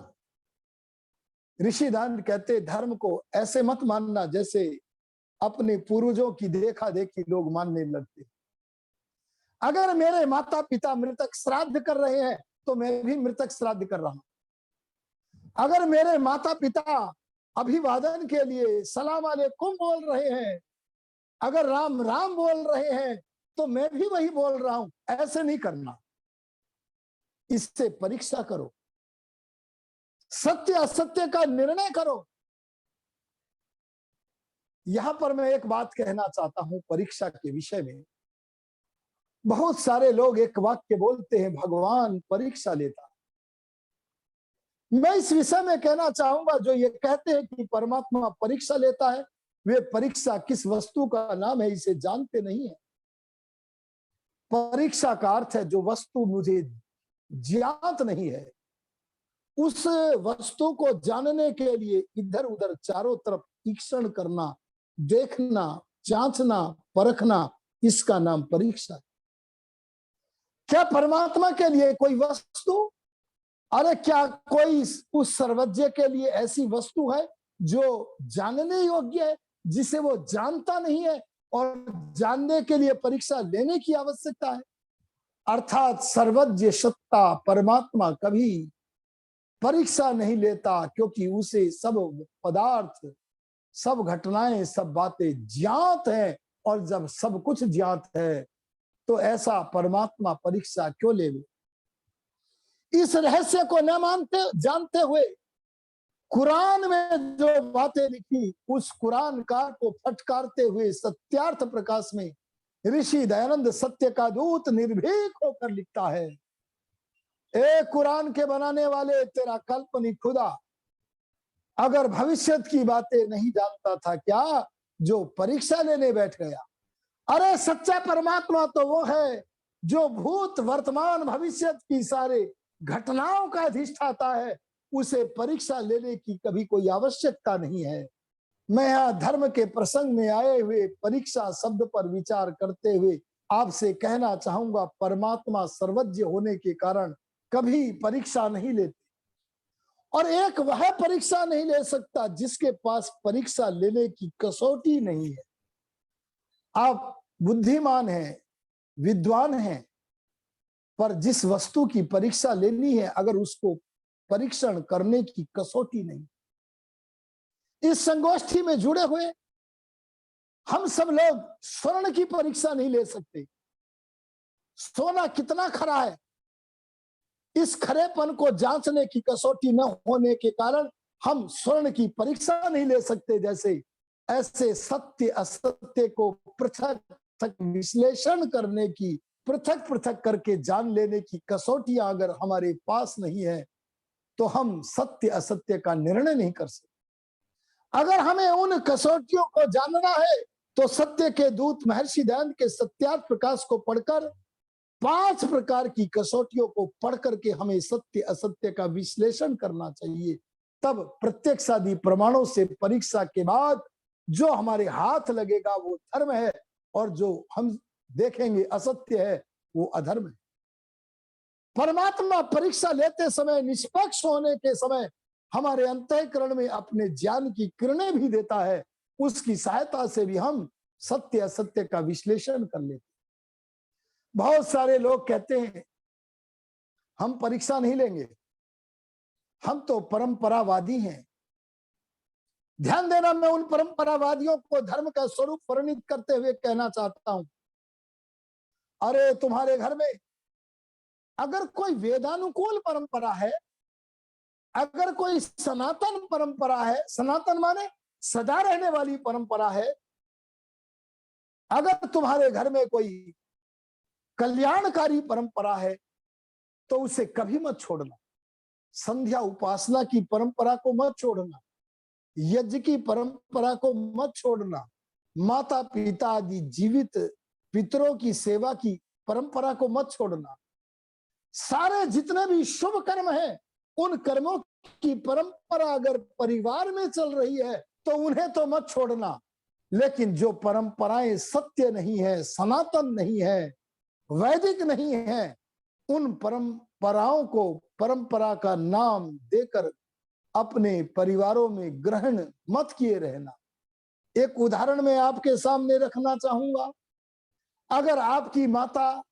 ऋषिदान कहते धर्म को ऐसे मत मानना जैसे अपने पूर्वजों की देखा देखी लोग मानने लगते। अगर मेरे माता पिता मृतक श्राद्ध कर रहे हैं तो मैं भी मृतक श्राद्ध कर रहा हूं। अगर मेरे माता पिता अभिवादन के लिए सलाम अलैकुम बोल रहे हैं, अगर राम राम बोल रहे हैं तो मैं भी वही बोल रहा हूं। ऐसे नहीं करना, इससे परीक्षा करो, सत्य असत्य का निर्णय करो। यहां पर मैं एक बात कहना चाहता हूं परीक्षा के विषय में। बहुत सारे लोग एक वाक्य बोलते हैं, भगवान परीक्षा लेता। मैं इस विषय में कहना चाहूंगा, जो ये कहते हैं कि परमात्मा परीक्षा लेता है, वे परीक्षा किस वस्तु का नाम है इसे जानते नहीं है। परीक्षा का अर्थ है जो वस्तु मुझे ज्ञात नहीं है, उस वस्तु को जानने के लिए इधर उधर चारों तरफ तीक्ष्ण करना, देखना, जांचना, परखना, इसका नाम परीक्षा है। क्या परमात्मा के लिए कोई वस्तु, अरे क्या कोई उस सर्वज्ञ के लिए ऐसी वस्तु है जो जानने योग्य है, जिसे वो जानता नहीं है और जानने के लिए परीक्षा लेने की आवश्यकता है? अर्थात सर्वज्ञ सत्ता परमात्मा कभी परीक्षा नहीं लेता, क्योंकि उसे सब पदार्थ, सब घटनाएं, सब बातें ज्ञात हैं। और जब सब कुछ ज्ञात है तो ऐसा परमात्मा परीक्षा क्यों लेवे? इस रहस्य को न मानते जानते हुए कुरान में जो बातें लिखी, उस कुरान का को फटकारते हुए सत्यार्थ प्रकाश में ऋषि दयानंद सत्य का दूत निर्भीक होकर लिखता है ए कुरान के बनाने वाले, तेरा काल्पनिक खुदा अगर भविष्य की बातें नहीं जानता था क्या, जो परीक्षा लेने बैठ गया? अरे सच्चा परमात्मा तो वो है जो भूत वर्तमान भविष्य की सारे घटनाओं का अधिष्ठाता है। उसे परीक्षा लेने की कभी कोई आवश्यकता नहीं है। मैं यहाँ धर्म के प्रसंग में आए हुए परीक्षा शब्द पर विचार करते हुए आपसे कहना चाहूंगा, परमात्मा सर्वज्ञ होने के कारण कभी परीक्षा नहीं लेते, और एक वह परीक्षा नहीं ले सकता जिसके पास परीक्षा लेने की कसौटी नहीं है। आप बुद्धिमान हैं, विद्वान हैं, पर जिस वस्तु की परीक्षा लेनी है अगर उसको परीक्षण करने की कसौटी नहीं। इस संगोष्ठी में जुड़े हुए हम सब लोग स्वर्ण की परीक्षा नहीं ले सकते। सोना कितना खरा है, इस खरेपन को जांचने की कसौटी न होने के कारण हम स्वर्ण की परीक्षा नहीं ले सकते। जैसे ऐसे सत्य असत्य को पृथक पृथक विश्लेषण करने की, पृथक पृथक करके जान लेने की कसौटियां अगर हमारे पास नहीं है तो हम सत्य असत्य का निर्णय नहीं कर सकते। अगर हमें उन कसौटियों को जानना है तो सत्य के दूत महर्षि दयानंद के सत्यार्थ प्रकाश को पढ़कर 5 प्रकार की कसौटियों को पढ़ करके हमें सत्य असत्य का विश्लेषण करना चाहिए। तब प्रत्यक्षादि प्रमाणों से परीक्षा के बाद जो हमारे हाथ लगेगा वो धर्म है, और जो हम देखेंगे असत्य है वो अधर्म है। परमात्मा परीक्षा लेते समय, निष्पक्ष होने के समय हमारे अंतःकरण में अपने ज्ञान की किरणें भी देता है। उसकी सहायता से भी हम सत्य असत्य का विश्लेषण कर लेते। बहुत सारे लोग कहते हैं हम परीक्षा नहीं लेंगे, हम तो परंपरावादी हैं। ध्यान देना, मैं उन परंपरावादियों को धर्म का स्वरूप वर्णित करते हुए कहना चाहता हूं, अरे तुम्हारे घर में अगर कोई वेदानुकूल परंपरा है, अगर कोई सनातन परंपरा है, सनातन माने सदा रहने वाली परंपरा है, अगर तुम्हारे घर में कोई कल्याणकारी परंपरा है तो उसे कभी मत छोड़ना। संध्या उपासना की परंपरा को मत छोड़ना, यज्ञ की परंपरा को मत छोड़ना, माता पिता आदि जीवित पितरों की सेवा की परंपरा को मत छोड़ना। सारे जितने भी शुभ कर्म हैं उन कर्मों की परंपरा अगर परिवार में चल रही है तो उन्हें तो मत छोड़ना। लेकिन जो परंपराएं सत्य नहीं है, सनातन नहीं है, वैदिक नहीं है, उन परंपराओं को परंपरा का नाम देकर अपने परिवारों में ग्रहण मत किए रहना। एक उदाहरण मैं आपके सामने रखना चाहूंगा। अगर आपकी माता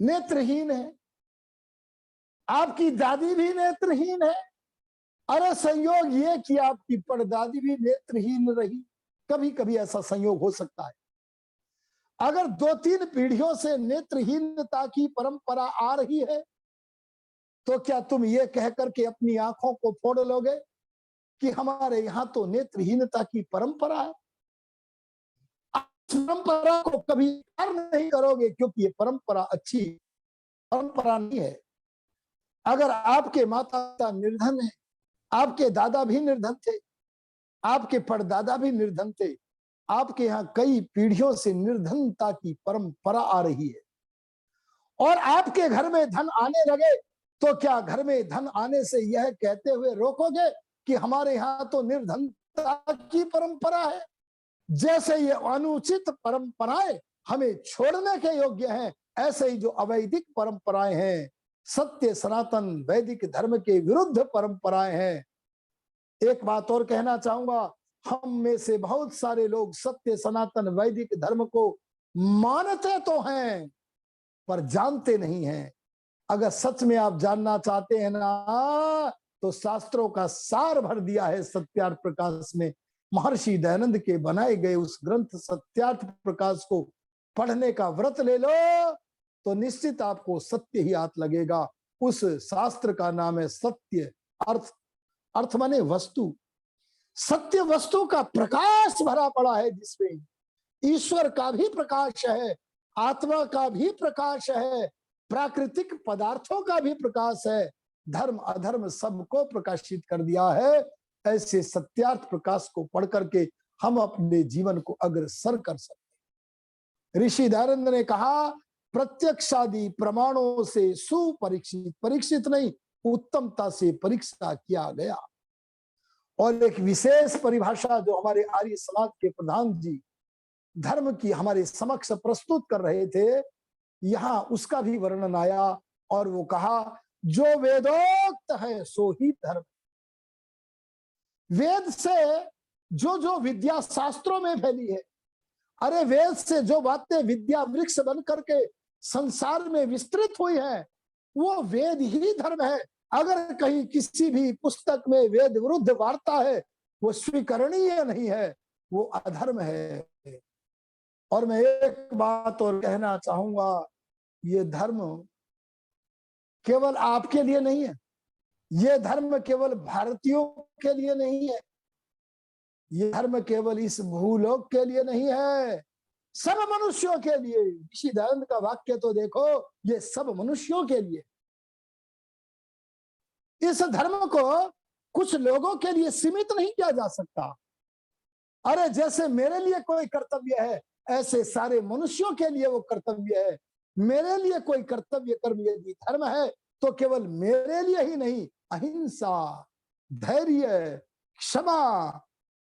नेत्रहीन है, आपकी दादी भी नेत्रहीन है, अरे संयोग ये कि आपकी परदादी भी नेत्रहीन रही, कभी कभी ऐसा संयोग हो सकता है। अगर 2-3 पीढ़ियों से नेत्रहीनता की परंपरा आ रही है तो क्या तुम ये कहकर के अपनी आंखों को फोड़ लोगे कि हमारे यहां तो नेत्रहीनता की परंपरा है? परंपरा को कभी नहीं करोगे क्योंकि ये परंपरा अच्छी परंपरा नहीं है। अगर आपके माता पिता निर्धन है, आपके दादा भी निर्धन थे, आपके परदादा भी निर्धन थे, आपके यहाँ कई पीढ़ियों से निर्धनता की परंपरा आ रही है और आपके घर में धन आने लगे तो क्या घर में धन आने से यह कहते हुए रोकोगे कि हमारे यहाँ तो निर्धनता की परंपरा है? जैसे ये अनुचित परंपराएं हमें छोड़ने के योग्य हैं, ऐसे ही जो अवैदिक परंपराएं हैं, सत्य सनातन वैदिक धर्म के विरुद्ध परंपराएं हैं। एक बात और कहना चाहूंगा, हम में से बहुत सारे लोग सत्य सनातन वैदिक धर्म को मानते तो हैं पर जानते नहीं हैं। अगर सच में आप जानना चाहते हैं ना तो शास्त्रों का सार भर दिया है सत्यार्थ प्रकाश में। महर्षि दयानंद के बनाए गए उस ग्रंथ सत्यार्थ प्रकाश को पढ़ने का व्रत ले लो तो निश्चित आपको सत्य ही हाथ लगेगा। उस शास्त्र का नाम है सत्य अर्थ। अर्थ माने वस्तु, सत्य वस्तु का प्रकाश भरा पड़ा है जिसमें ईश्वर का भी प्रकाश है, आत्मा का भी प्रकाश है, प्राकृतिक पदार्थों का भी प्रकाश है, धर्म अधर्म सबको प्रकाशित कर दिया है। ऐसे सत्यार्थ प्रकाश को पढ़ करके हम अपने जीवन को अग्रसर कर सकते। ऋषि दयानंद ने कहा, प्रत्यक्षादि प्रमाणों से सुपरीक्षित, परीक्षित नहीं, उत्तमता से परीक्षा किया गया। और एक विशेष परिभाषा जो हमारे आर्य समाज के प्रधान जी धर्म की हमारे समक्ष प्रस्तुत कर रहे थे, यहाँ उसका भी वर्णन आया और वो कहा, जो वेदोक्त है सो ही धर्म। वेद से जो विद्या शास्त्रों में फैली है, अरे वेद से जो बातें विद्या वृक्ष बन करके संसार में विस्तृत हुई है, वो वेद ही धर्म है। अगर कहीं किसी भी पुस्तक में वेद विरुद्ध वार्ता है, वो स्वीकरणीय नहीं है, वो अधर्म है। और मैं एक बात और कहना चाहूंगा, ये धर्म केवल आपके लिए नहीं है, ये धर्म केवल भारतीयों के लिए नहीं है, ये धर्म केवल इस भूलोक के लिए नहीं है, सब मनुष्यों के लिए। ऋषि दयानंद का वाक्य तो देखो, ये सब मनुष्यों के लिए। इस धर्म को कुछ लोगों के लिए सीमित नहीं किया जा सकता। अरे जैसे मेरे लिए कोई कर्तव्य है, ऐसे सारे मनुष्यों के लिए वो कर्तव्य है। मेरे लिए कोई कर्तव्य कर्म यदि धर्म है, तो केवल मेरे लिए ही नहीं, अहिंसा, धैर्य, क्षमा,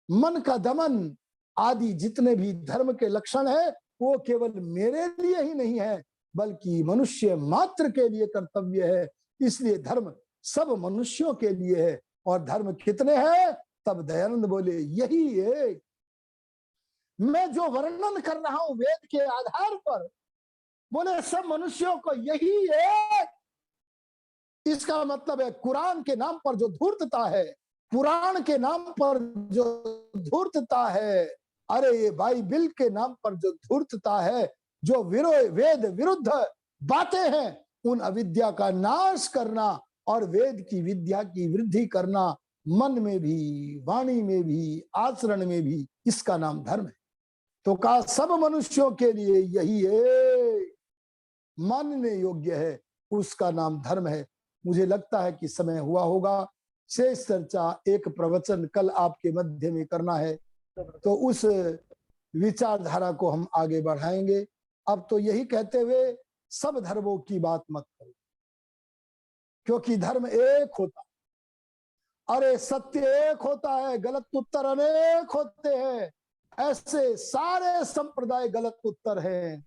मन का दमन आदि जितने भी धर्म के लक्षण है, वो केवल मेरे लिए ही नहीं है, बल्कि मनुष्य मात्र के लिए कर्तव्य है। इसलिए धर्म सब मनुष्यों के लिए है। और धर्म कितने हैं? तब दयानंद बोले, यही एक। मैं जो वर्णन कर रहा हूं वेद के आधार पर, बोले सब मनुष्यों को यही एक। इसका मतलब है कुरान के नाम पर जो धूर्तता है, पुराण के नाम पर जो धूर्तता है, अरे ये बाइबिल के नाम पर जो धूर्तता है, जो वेद विरुद्ध बातें हैं, उन अविद्या का नाश करना और वेद की विद्या की वृद्धि करना, मन में भी, वाणी में भी, आचरण में भी, इसका नाम धर्म है। तो कहा सब मनुष्यों के लिए यही है, मानने योग्य है, उसका नाम धर्म है। मुझे लगता है कि समय हुआ होगा। शेष चर्चा एक प्रवचन कल आपके मध्य में करना है, तो उस विचारधारा को हम आगे बढ़ाएंगे। अब तो यही कहते हुए, सब धर्मों की बात मत करो, क्योंकि धर्म एक होता, अरे सत्य एक होता है, गलत उत्तर अनेक होते हैं। ऐसे सारे संप्रदाय गलत उत्तर हैं,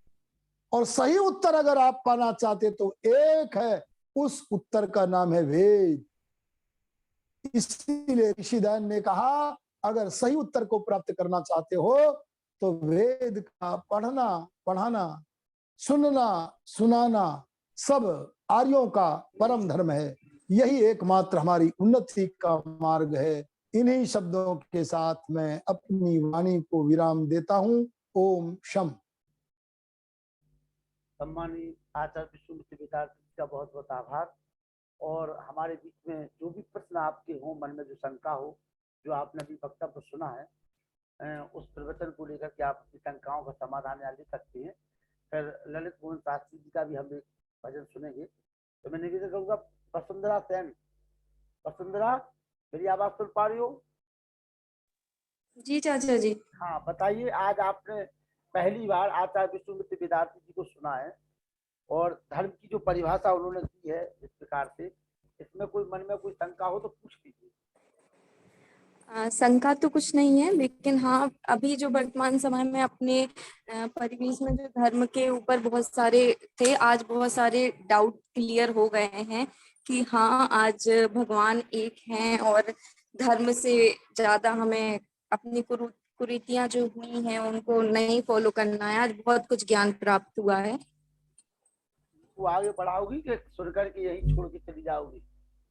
और सही उत्तर अगर आप पाना चाहते तो एक है, उस उत्तर का नाम है वेद। इसीलिए ऋषि दयानंद ने कहा, अगर सही उत्तर को प्राप्त करना चाहते हो तो वेद का पढ़ना, पढ़ाना, सुनना, सुनाना सब आर्यों का परम धर्म है। यही एकमात्र हमारी उन्नति का मार्ग है। इन्हीं शब्दों के साथ मैं अपनी वाणी को विराम देता हूं। ओम शम। सम्मानित आचार्य विश्वमित्र विद्यार्थी का बहुत बहुत आभार। और हमारे बीच में जो भी प्रश्न आपके हो, मन में जो शंका हो, जो आपने अभी वक्तव्य सुना है, उस प्रवचन को लेकर के आप अपनी शंकाओं का समाधान यहाँ ले सकते हैं। फिर ललित मोहन शास्त्री जी का भी हम एक भजन सुनेंगे। तो मैं निवेदन करूंगा, वसुंधरा सेन, वसुंधरा मेरी आवाज सुन पा रही हो? जी चाचा जी। हाँ बताइए, आज आपने पहली बार आचार्य विश्वमित्र विद्यार्थी जी को सुना है, और धर्म की जो परिभाषा उन्होंने दी है इस प्रकार से, इसमें कोई मन में कोई शंका हो तो पूछ लीजिए। शंका तो कुछ नहीं है, लेकिन हाँ, अभी जो वर्तमान समय में अपने परिवेश में जो धर्म के ऊपर बहुत सारे थे, आज बहुत सारे डाउट क्लियर हो गए हैं कि हाँ, आज भगवान एक हैं और धर्म से ज्यादा हमें अपनी कुरीतियां जो हुई हैं उनको नहीं फॉलो करना है। आज बहुत कुछ ज्ञान प्राप्त हुआ है। वो आगे बढ़ाओगी कि सुनकर के यही छोड़ के चली जाओगी?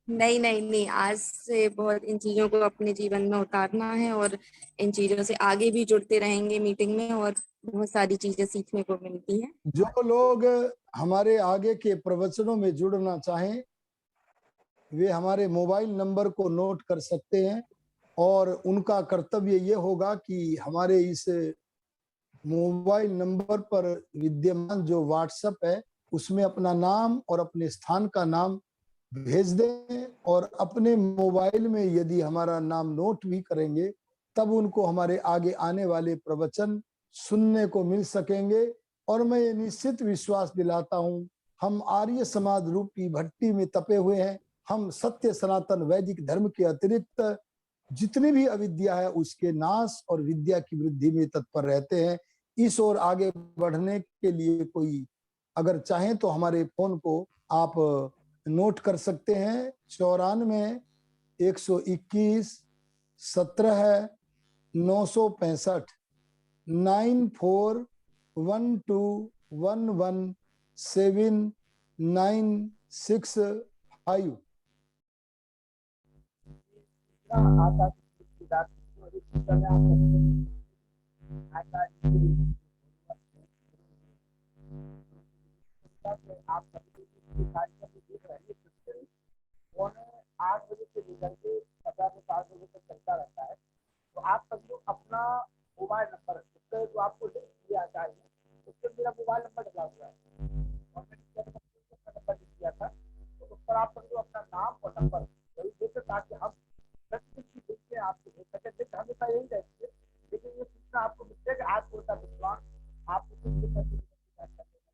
नहीं नहीं नहीं, आज से बहुत इन चीजों को अपने जीवन में उतारना है और इन चीजों से आगे भी जुड़ते रहेंगे मीटिंग में, और बहुत सारी चीजें सीखने को मिलती हैं। जो लोग हमारे आगे के प्रवचनों में जुड़ना चाहें, वे हमारे मोबाइल नंबर को नोट कर सकते हैं, और उनका कर्तव्य ये होगा कि हमारे इस मोबाइल नंबर पर विद्यमान जो व्हाट्सएप है, उसमें अपना नाम और अपने स्थान का नाम भेज दें, और अपने मोबाइल में यदि हमारा नाम नोट भी करेंगे तब उनको हमारे आगे आने वाले प्रवचन सुनने को मिल सकेंगे। और मैं ये निश्चित विश्वास दिलाता हूं, हम आर्य समाज रूपी भट्टी में तपे हुए हैं। हम सत्य सनातन वैदिक धर्म के अतिरिक्त जितनी भी अविद्या है उसके नाश और विद्या की वृद्धि में तत्पर रहते हैं। इस ओर आगे बढ़ने के लिए कोई अगर चाहें तो हमारे फोन को आप नोट कर सकते हैं। 94 121 17 965 9412117965। आचार्य जी की विदाई को इस समय आप करते हैं। आचार्य जी आप सभी की कार्यक्रम में देख रहे हैं, 8 बजे से लेकर के 7 बजे तक चलता रहता है। तो आप सब लोग अपना मोबाइल नंबर उससे जो आपको लिंक दिया चाहिए, उससे मेरा मोबाइल नंबर डला हुआ है और मैंने नंबर दिया था, तो उस पर आप सब लोग अपना नाम और नंबर जरूर देते ताकि हम प्रतिदिन की लिंकें आपको भेज सकें। लिंक हमेशा यही रहती है, लेकिन ये सूचना आपको मिलती है कि आज होता विद्वान आपको कुछ भी करने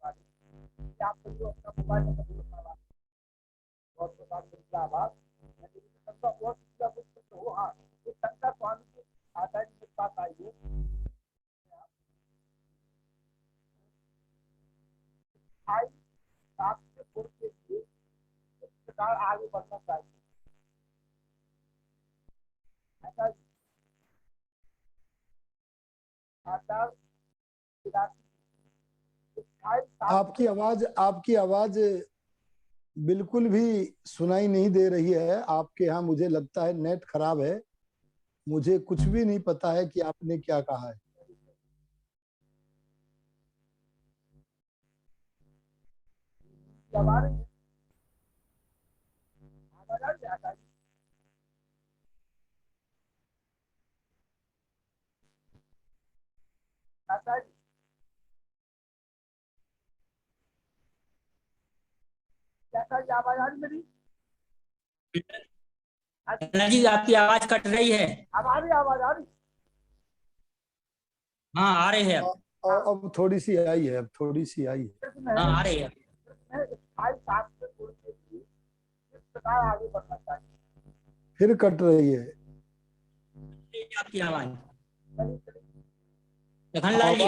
वाले आप सब लोग अपना मोबाइल नंबर जरूर करवा। बहुत बहुत आभार। और कुछ हो, हाँ, इस शंका स्वामी के आचार्य के पास आइए, के लिए इस प्रकार आगे बढ़ना चाहिए। आपकी आवाज बिल्कुल भी सुनाई नहीं दे रही है। आपके यहाँ मुझे लगता है नेट खराब है। मुझे कुछ भी नहीं पता है कि आपने क्या कहा है। आवाज आ रही मेरी? जी आपकी आवाज कट रही है। अब आ रही आवाज आ रही? हाँ आ रही है। अब थोड़ी सी आई है, अब थोड़ी सी आई है। हाँ आ रही है। इस प्रकार आगे बढ़ना चाहिए। फिर कट रही है आपकी आवाज लखनलाल जी।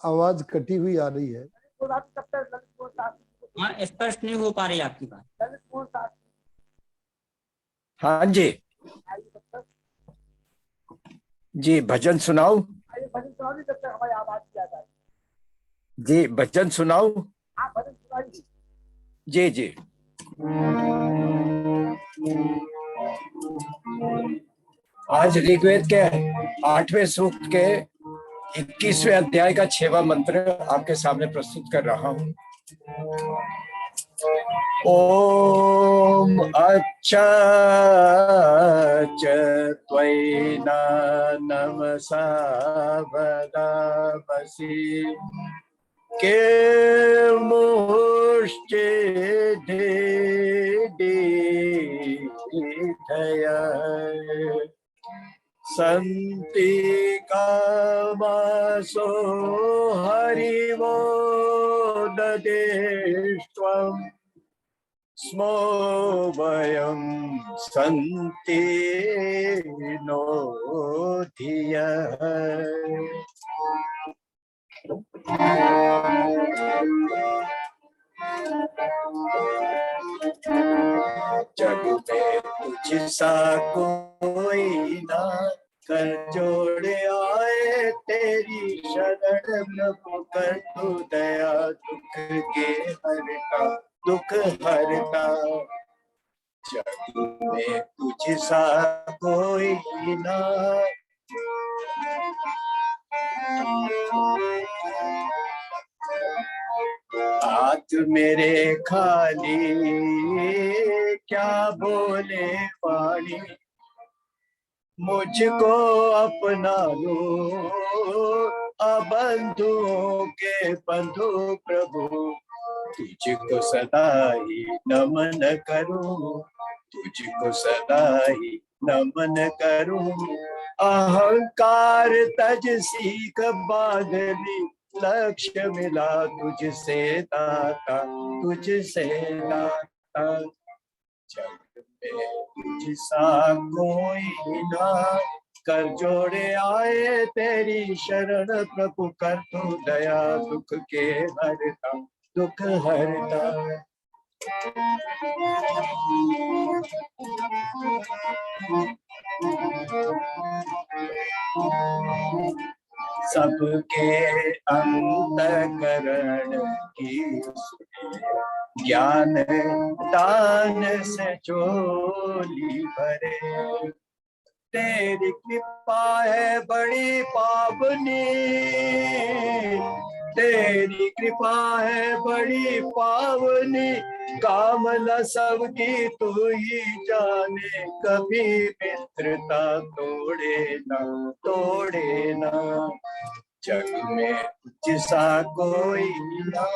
आवाज कटी हुई आ रही है। हाँ स्पष्ट नहीं हो पा रही आपकी बात। हाँ जी जी, भजन सुनाओ। भजन सुनाओ जब तक हमारी आवाज किया जाए। जी भजन सुनाओ। आप भजन सुनाइए। जी जी। आज ऋग्वेद के 8वें सूक्त के 21वें अध्याय का 6वां मंत्र आपके सामने प्रस्तुत कर रहा हूं। ओम अच्छा त्वयिना नमसा वदामसि के मुष्टिधया संति कामासो हरिवो ददेष्त्वम् स्मो वयं संति नो धियः। जग में तुझसा कोई ना, कर जोड़े आए तेरी शरण प्रभु, कर तू दया दुख के हरता दुख हरता। जग में तुझसा कोई ना, हाथ मेरे खाली क्या बोले वाणी, मुझको अपना लो अबंधुओं के बंधु प्रभु, तुझको सदा ही नमन करूं, तुझको सदा ही नमन करूं। अहंकार तज सीख बादली, लक्ष्य मिला तुझसे दाता, तुझसे दाता। जग में तुझसा कोई ना, कर जोड़े आए तेरी शरण प्रभु, कर तू दया दुख के हरता, दुख हरता। सबके अंतकरण की ज्ञान दान से झोली भरे। तेरी कृपा है बड़ी पावनी, तेरी कृपा है बड़ी पावनी। कामना सबकी तू ही जाने, कभी मित्रता तोड़े ना, तोड़े ना। जग में तुझसा कोई ना,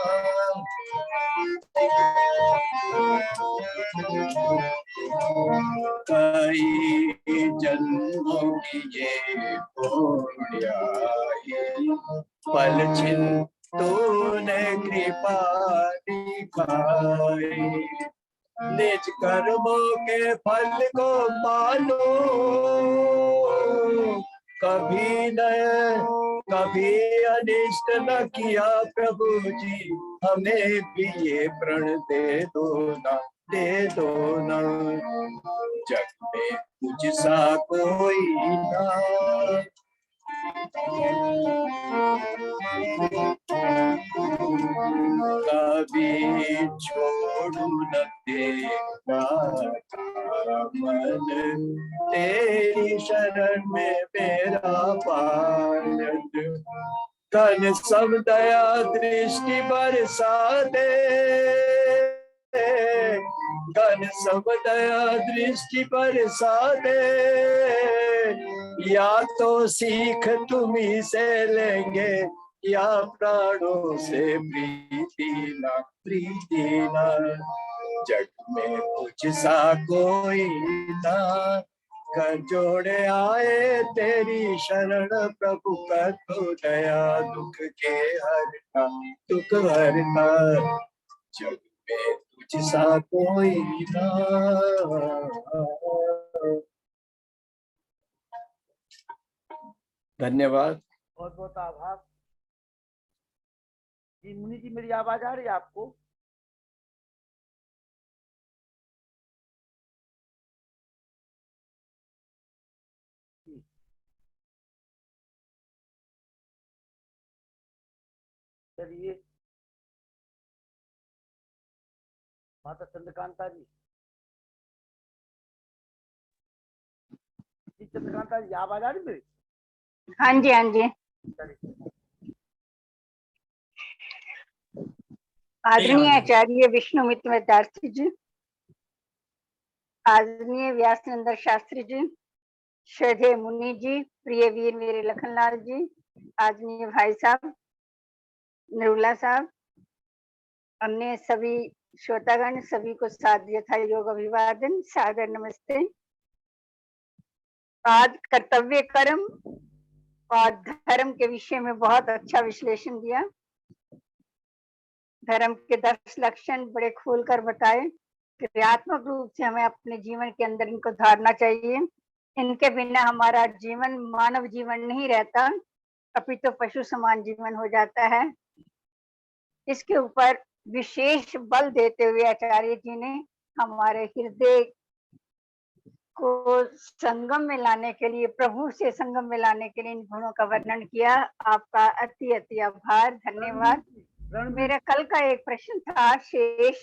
कई जन्मों की ये पुण्याई, पल छिन तूने कृपा दिखाई। निज कर्मों के फल को पालो, कभी न कभी अनिष्ट न किया प्रभु जी, हमें भी ये प्रण दे दो ना, दे दो ना। जग में तुझसा कोई ना, कभी छोड़ू न देगा मन, तेरी शरण में मेरा पारद। कन सब दया दृष्टि बरसा दे, कन सब दया दृष्टि बरसा दे। या तो सीख तुम्ही से लेंगे, या प्राणों से प्रीति ना, प्रीति ना। जग में तुझसा कोई ना, कर जोड़े आए तेरी शरण प्रभु, कर तो दया दुख के हरता, दुख हरता। जग में तुझसा कोई ना। धन्यवाद। बहुत बहुत आभार जी। मुनि जी, मेरी आवाज आ रही है आपको? चलिए, माता चंद्रकांता जी, जी चंद्रकांता जी आवाज आ रही मेरी? हाँ जी, हाँ जी। चलिए। आदरणीय आचार्य विष्णुमित्र विद्यार्थी जी, आदरणीय व्यासनंदन शास्त्री जी, श्रद्धेय मुनि जी, प्रिय वीर मेरे लखनलाल जी, आदरणीय भाई साहब नरूला साहब, अन्य सभी श्रोतागण, सभी को सादर यथा योग अभिवादन, सादर नमस्ते। आज कर्तव्य कर्म और धर्म के विषय में बहुत अच्छा विश्लेषण दिया। धर्म के 10 लक्षण बड़े खोलकर बताए। क्रियात्मक रूप से हमें अपने जीवन के अंदर इनको धारना चाहिए। इनके बिना हमारा जीवन मानव जीवन नहीं रहता, अपितु तो पशु समान जीवन हो जाता है। इसके ऊपर विशेष बल देते हुए आचार्य जी ने हमारे हृदय को संगम में लाने के लिए, प्रभु से संगम में लाने के लिए इन गुणों का वर्णन किया। आपका अति अति आभार, धन्यवाद। मेरा कल का एक प्रश्न था शेष,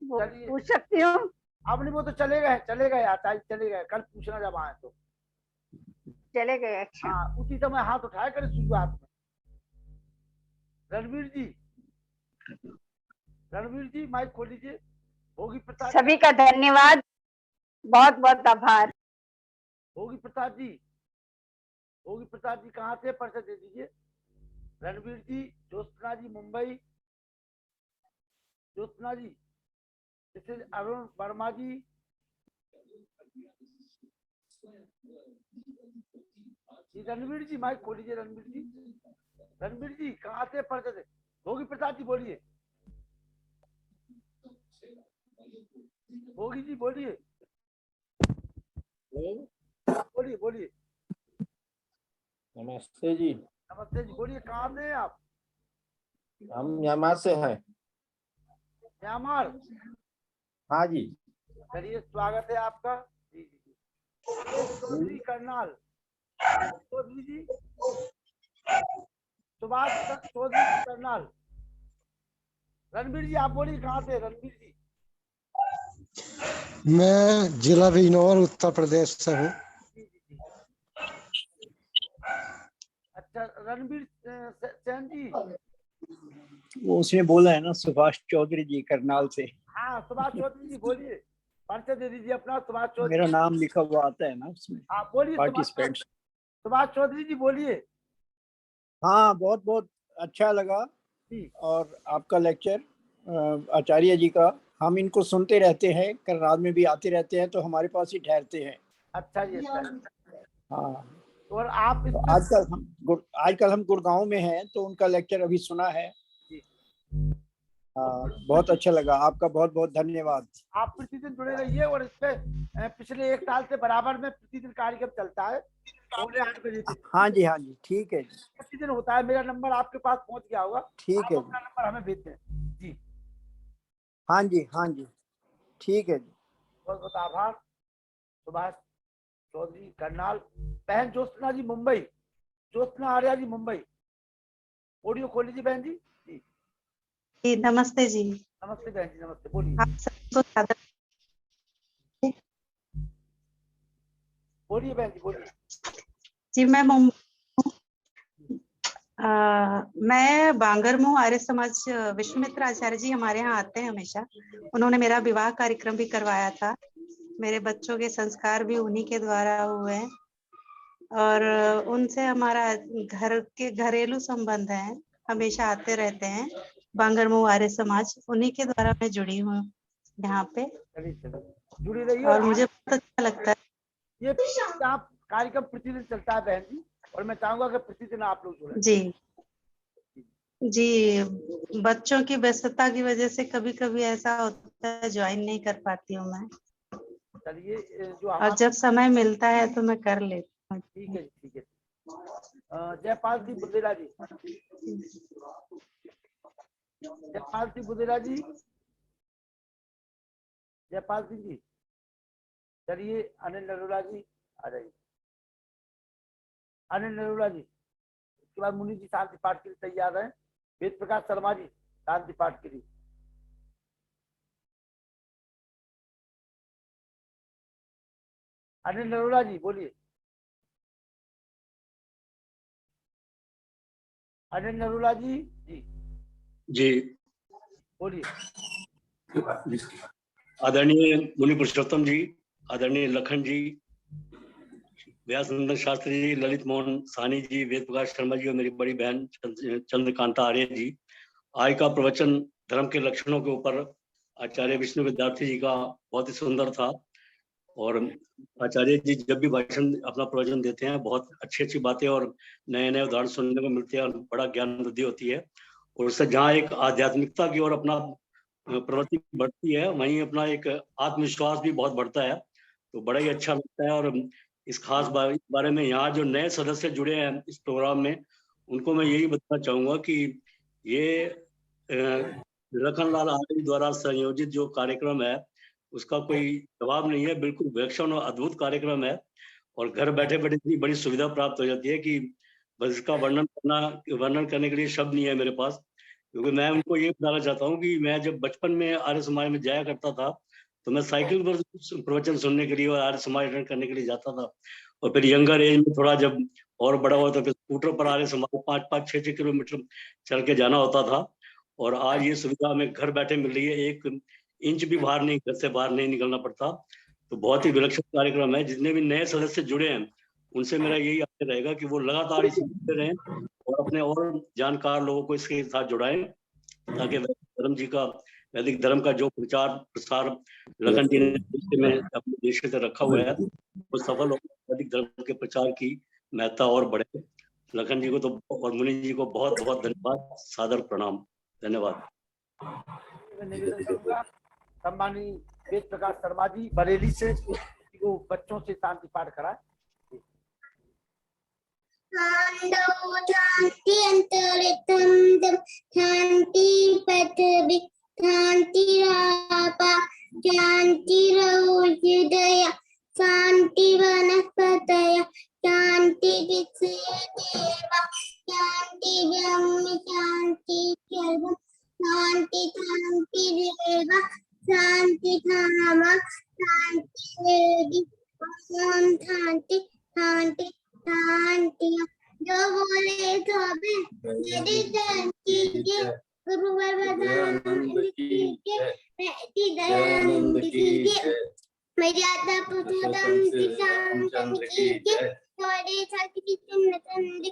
वो पूछ सकती हूँ? अब नहीं, वो तो चले गए आचार्य, चले गए। कल पूछना जब आए तो चले गए। अच्छा, हाँ, उसी समय हाथ उठाया करे शुरुआत में। रणवीर जी माइक खोल लीजिए। भोगी प्रसाद, सभी का धन्यवाद, बहुत बहुत आभार। भोगी प्रसाद जी कहाँ से? परिचय दे दीजिए। Ranveer ji, Jyotsna ji Mumbai, Jyotsna ji, this is Arun Verma ji, Ranveer ji mike खोलिए। रणवीर जी, रणवीर जी कहाँ से पढ़ते थे? भोगी प्रसाद जी बोलिए, भोगी जी बोलिए, बोलिए बोलिए। नमस्ते जी। नमस्ते जी, बोलिए कहाँ से हैं आप? हम म्यांमार से हैं। म्यांमार? हाँ जी। चलिए स्वागत है आपका। जी जी जी। चौधरी करनाल चौधरी जी, सुभाष चौधरी करनाल। रणवीर जी आप बोलिए कहाँ से? रणवीर जी, मैं जिला बिजनौर उत्तर प्रदेश से हूँ। जी जी जी। अच्छा रणवीर सेन जी, वो उसने बोला है ना, सुभाष चौधरी जी करनाल से। हाँ सुभाष चौधरी जी बोलिए, परिचय दे दीजिए अपना। सुभाष चौधरी, मेरा नाम लिखा हुआ आता है ना उसमें, आप बोलिए। पार्टिसिपेंट्स। सुभाष चौधरी जी बोलिए। हाँ, बहुत बहुत अच्छा लगा। जी और आपका लेक्चर आचार्य जी का, हम इनको सुनते रहते हैं, करनाल में भी आते रहते हैं, तो हमारे पास ही ठहरते हैं। अच्छा जी, अच्छा जी। हाँ, और आप तो आजकल हम गुड़गांव में हैं, तो उनका लेक्चर अभी सुना है। जी। हाँ, बहुत अच्छा लगा। आपका बहुत बहुत धन्यवाद। आप प्रतिदिन जुड़े रहिए, और इस पे पिछले 1 साल से बराबर में प्रतिदिन कार्यक्रम चलता है 8:30 से। हाँ जी, हाँ जी, ठीक है जी, प्रतिदिन होता है। मेरा नंबर आपके पास पहुंच गया होगा, ठीक आप है अपना जी। नंबर हमें भेज दें। जी हाँ जी, हाँ जी, ठीक है जी। बहुत बहुत आभार। सुभाष चौधरी करनाल। बहन ज्योत्सना जी मुंबई, ज्योत्सना आर्या जी मुंबई, ऑडियो खोल लीजिए बहन जी। जी जी नमस्ते जी। नमस्ते बहन जी, नमस्ते, बोलिए आप सबको सादर बोलिए बहन जी, बोलिए। जी। मैं बांगरमऊ आर्य समाज, विश्वमित्र आचार्य जी हमारे यहाँ आते हैं हमेशा। उन्होंने मेरा विवाह कार्यक्रम भी करवाया था। मेरे बच्चों के संस्कार भी उन्हीं के द्वारा हुए हैं, और उनसे हमारा घर के घरेलू संबंध है, हमेशा आते रहते हैं। बांगरमऊ आर्य समाज, उन्हीं के द्वारा मैं जुड़ी हूँ यहाँ पे, चलिए चलिए, जुड़ी रहिए। और मुझे बहुत अच्छा लगता है। ये आप कार्यक्रम प्रतिदिन चलता है बहन जी, और मैं चाहूंगा कि प्रतिदिन आप लोग जुड़े। जी जी, बच्चों की व्यस्तता की वजह से कभी कभी ऐसा होता है, ज्वाइन नहीं कर पाती हूँ मैं, चलिए जो और हमारा, जब समय मिलता है तो मैं कर लेती हूँ। ठीक है जी, ठीक है। जयपाल सिंह बुधेला जी, जयपाल सिंह बुधेला जी, जयपाल सिंह जी। चलिए अनिल नरोला जी आ जाइए। अनिल नरोला जी, उसके बाद मुनि जी शांति पाठ के लिए तैयार हैं। वेद प्रकाश शर्मा जी शांति पाठ के लिए। अनिल नरोला जी बोलिए। अनिल नरोला जी, जी जी बोलिए। आदरणीय मुनि पुरुषोत्तम जी, आदरणीय लखन जी, व्यासनंदन शास्त्री जी, ललित मोहन साहनी जी, वेद प्रकाश शर्मा जी और मेरी बड़ी बहन चंद्रकांता आर्य जी। आज का प्रवचन धर्म के लक्षणों के ऊपर आचार्य विष्णु विद्यार्थी जी का बहुत ही सुंदर था। और आचार्य जी जब भी भाषण अपना प्रवचन देते हैं, बहुत अच्छी अच्छी बातें और नए नए उदाहरण सुनने को मिलते हैं, और बड़ा ज्ञान वृद्धि होती है। और उससे जहाँ एक आध्यात्मिकता की ओर अपना प्रवृत्ति बढ़ती है, वहीं अपना एक आत्मविश्वास भी बहुत बढ़ता है। तो बड़ा ही अच्छा लगता है। और इस खास बारे में यहाँ जो नए सदस्य जुड़े हैं इस प्रोग्राम में, उनको मैं यही बताना चाहूँगा कि ये लखनलाल आर्य द्वारा संयोजित जो कार्यक्रम है, उसका कोई जवाब नहीं है। बिल्कुल विलक्षण और अद्भुत कार्यक्रम है, और घर बैठे बैठे इतनी बड़ी सुविधा प्राप्त हो जाती है कि बस इसका वर्णन करने के लिए शब्द नहीं है मेरे पास। क्योंकि मैं उनको ये बताना चाहता हूँ कि मैं जब बचपन में आर्य समाज में जाया करता था, तो मैं साइकिल पर प्रवचन सुनने के लिए और आर्य समाज अटेंड करने के लिए जाता था। और फिर यंगर एज में थोड़ा जब और बड़ा हुआ, तो फिर स्कूटर पर आर्य समाज 5-5, 6-6 किलोमीटर चल के जाना होता था। और आज ये सुविधा हमें घर बैठे मिल रही है, 1 इंच भी बाहर नहीं, घर से बाहर नहीं निकलना पड़ता। तो बहुत ही विलक्षण कार्यक्रम है। जितने भी नए सदस्य जुड़े हैं, उनसे मेरा यही आग्रह रहेगा कि वो लगातार इसे जुड़ते रहें और अपने और जानकार लोगों को इसके साथ जुड़ाएं, ताकि धर्म जी का वैदिक धर्म का जो प्रचार प्रसार लखन जी ने देश में अपने देश से रखा हुआ है वो सफल हो, वैदिक धर्म के प्रचार की महत्ता और बढ़े। लखन जी को तो और मुनि जी को बहुत बहुत धन्यवाद, सादर प्रणाम, धन्यवाद। मैं निवेदन करूंगा सम्मानी वेद प्रकाश शर्मा जी बरेली से वो बच्चों से शांति पाठ कराए। शांति अंतरितम शांति पृथ्वी शांति रापा शांति हृदय शांति वनस्पतय शांति विश्वदेवा शांति ब्रह्म शांति सर्वम शांति शांति देवा शांति धाम शांति वेदी ओम शांति शांति शांति। जो बोले तो मेरी कीजिए गुरु वरदानंद कीजिए दयानंद कीजिए मेरी आत्मा पुरुषोत्तम श्री रामचंद्र कीजिए थोड़े शक्ति चंद्र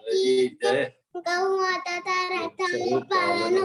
कीजिए गौ माता तारा पालन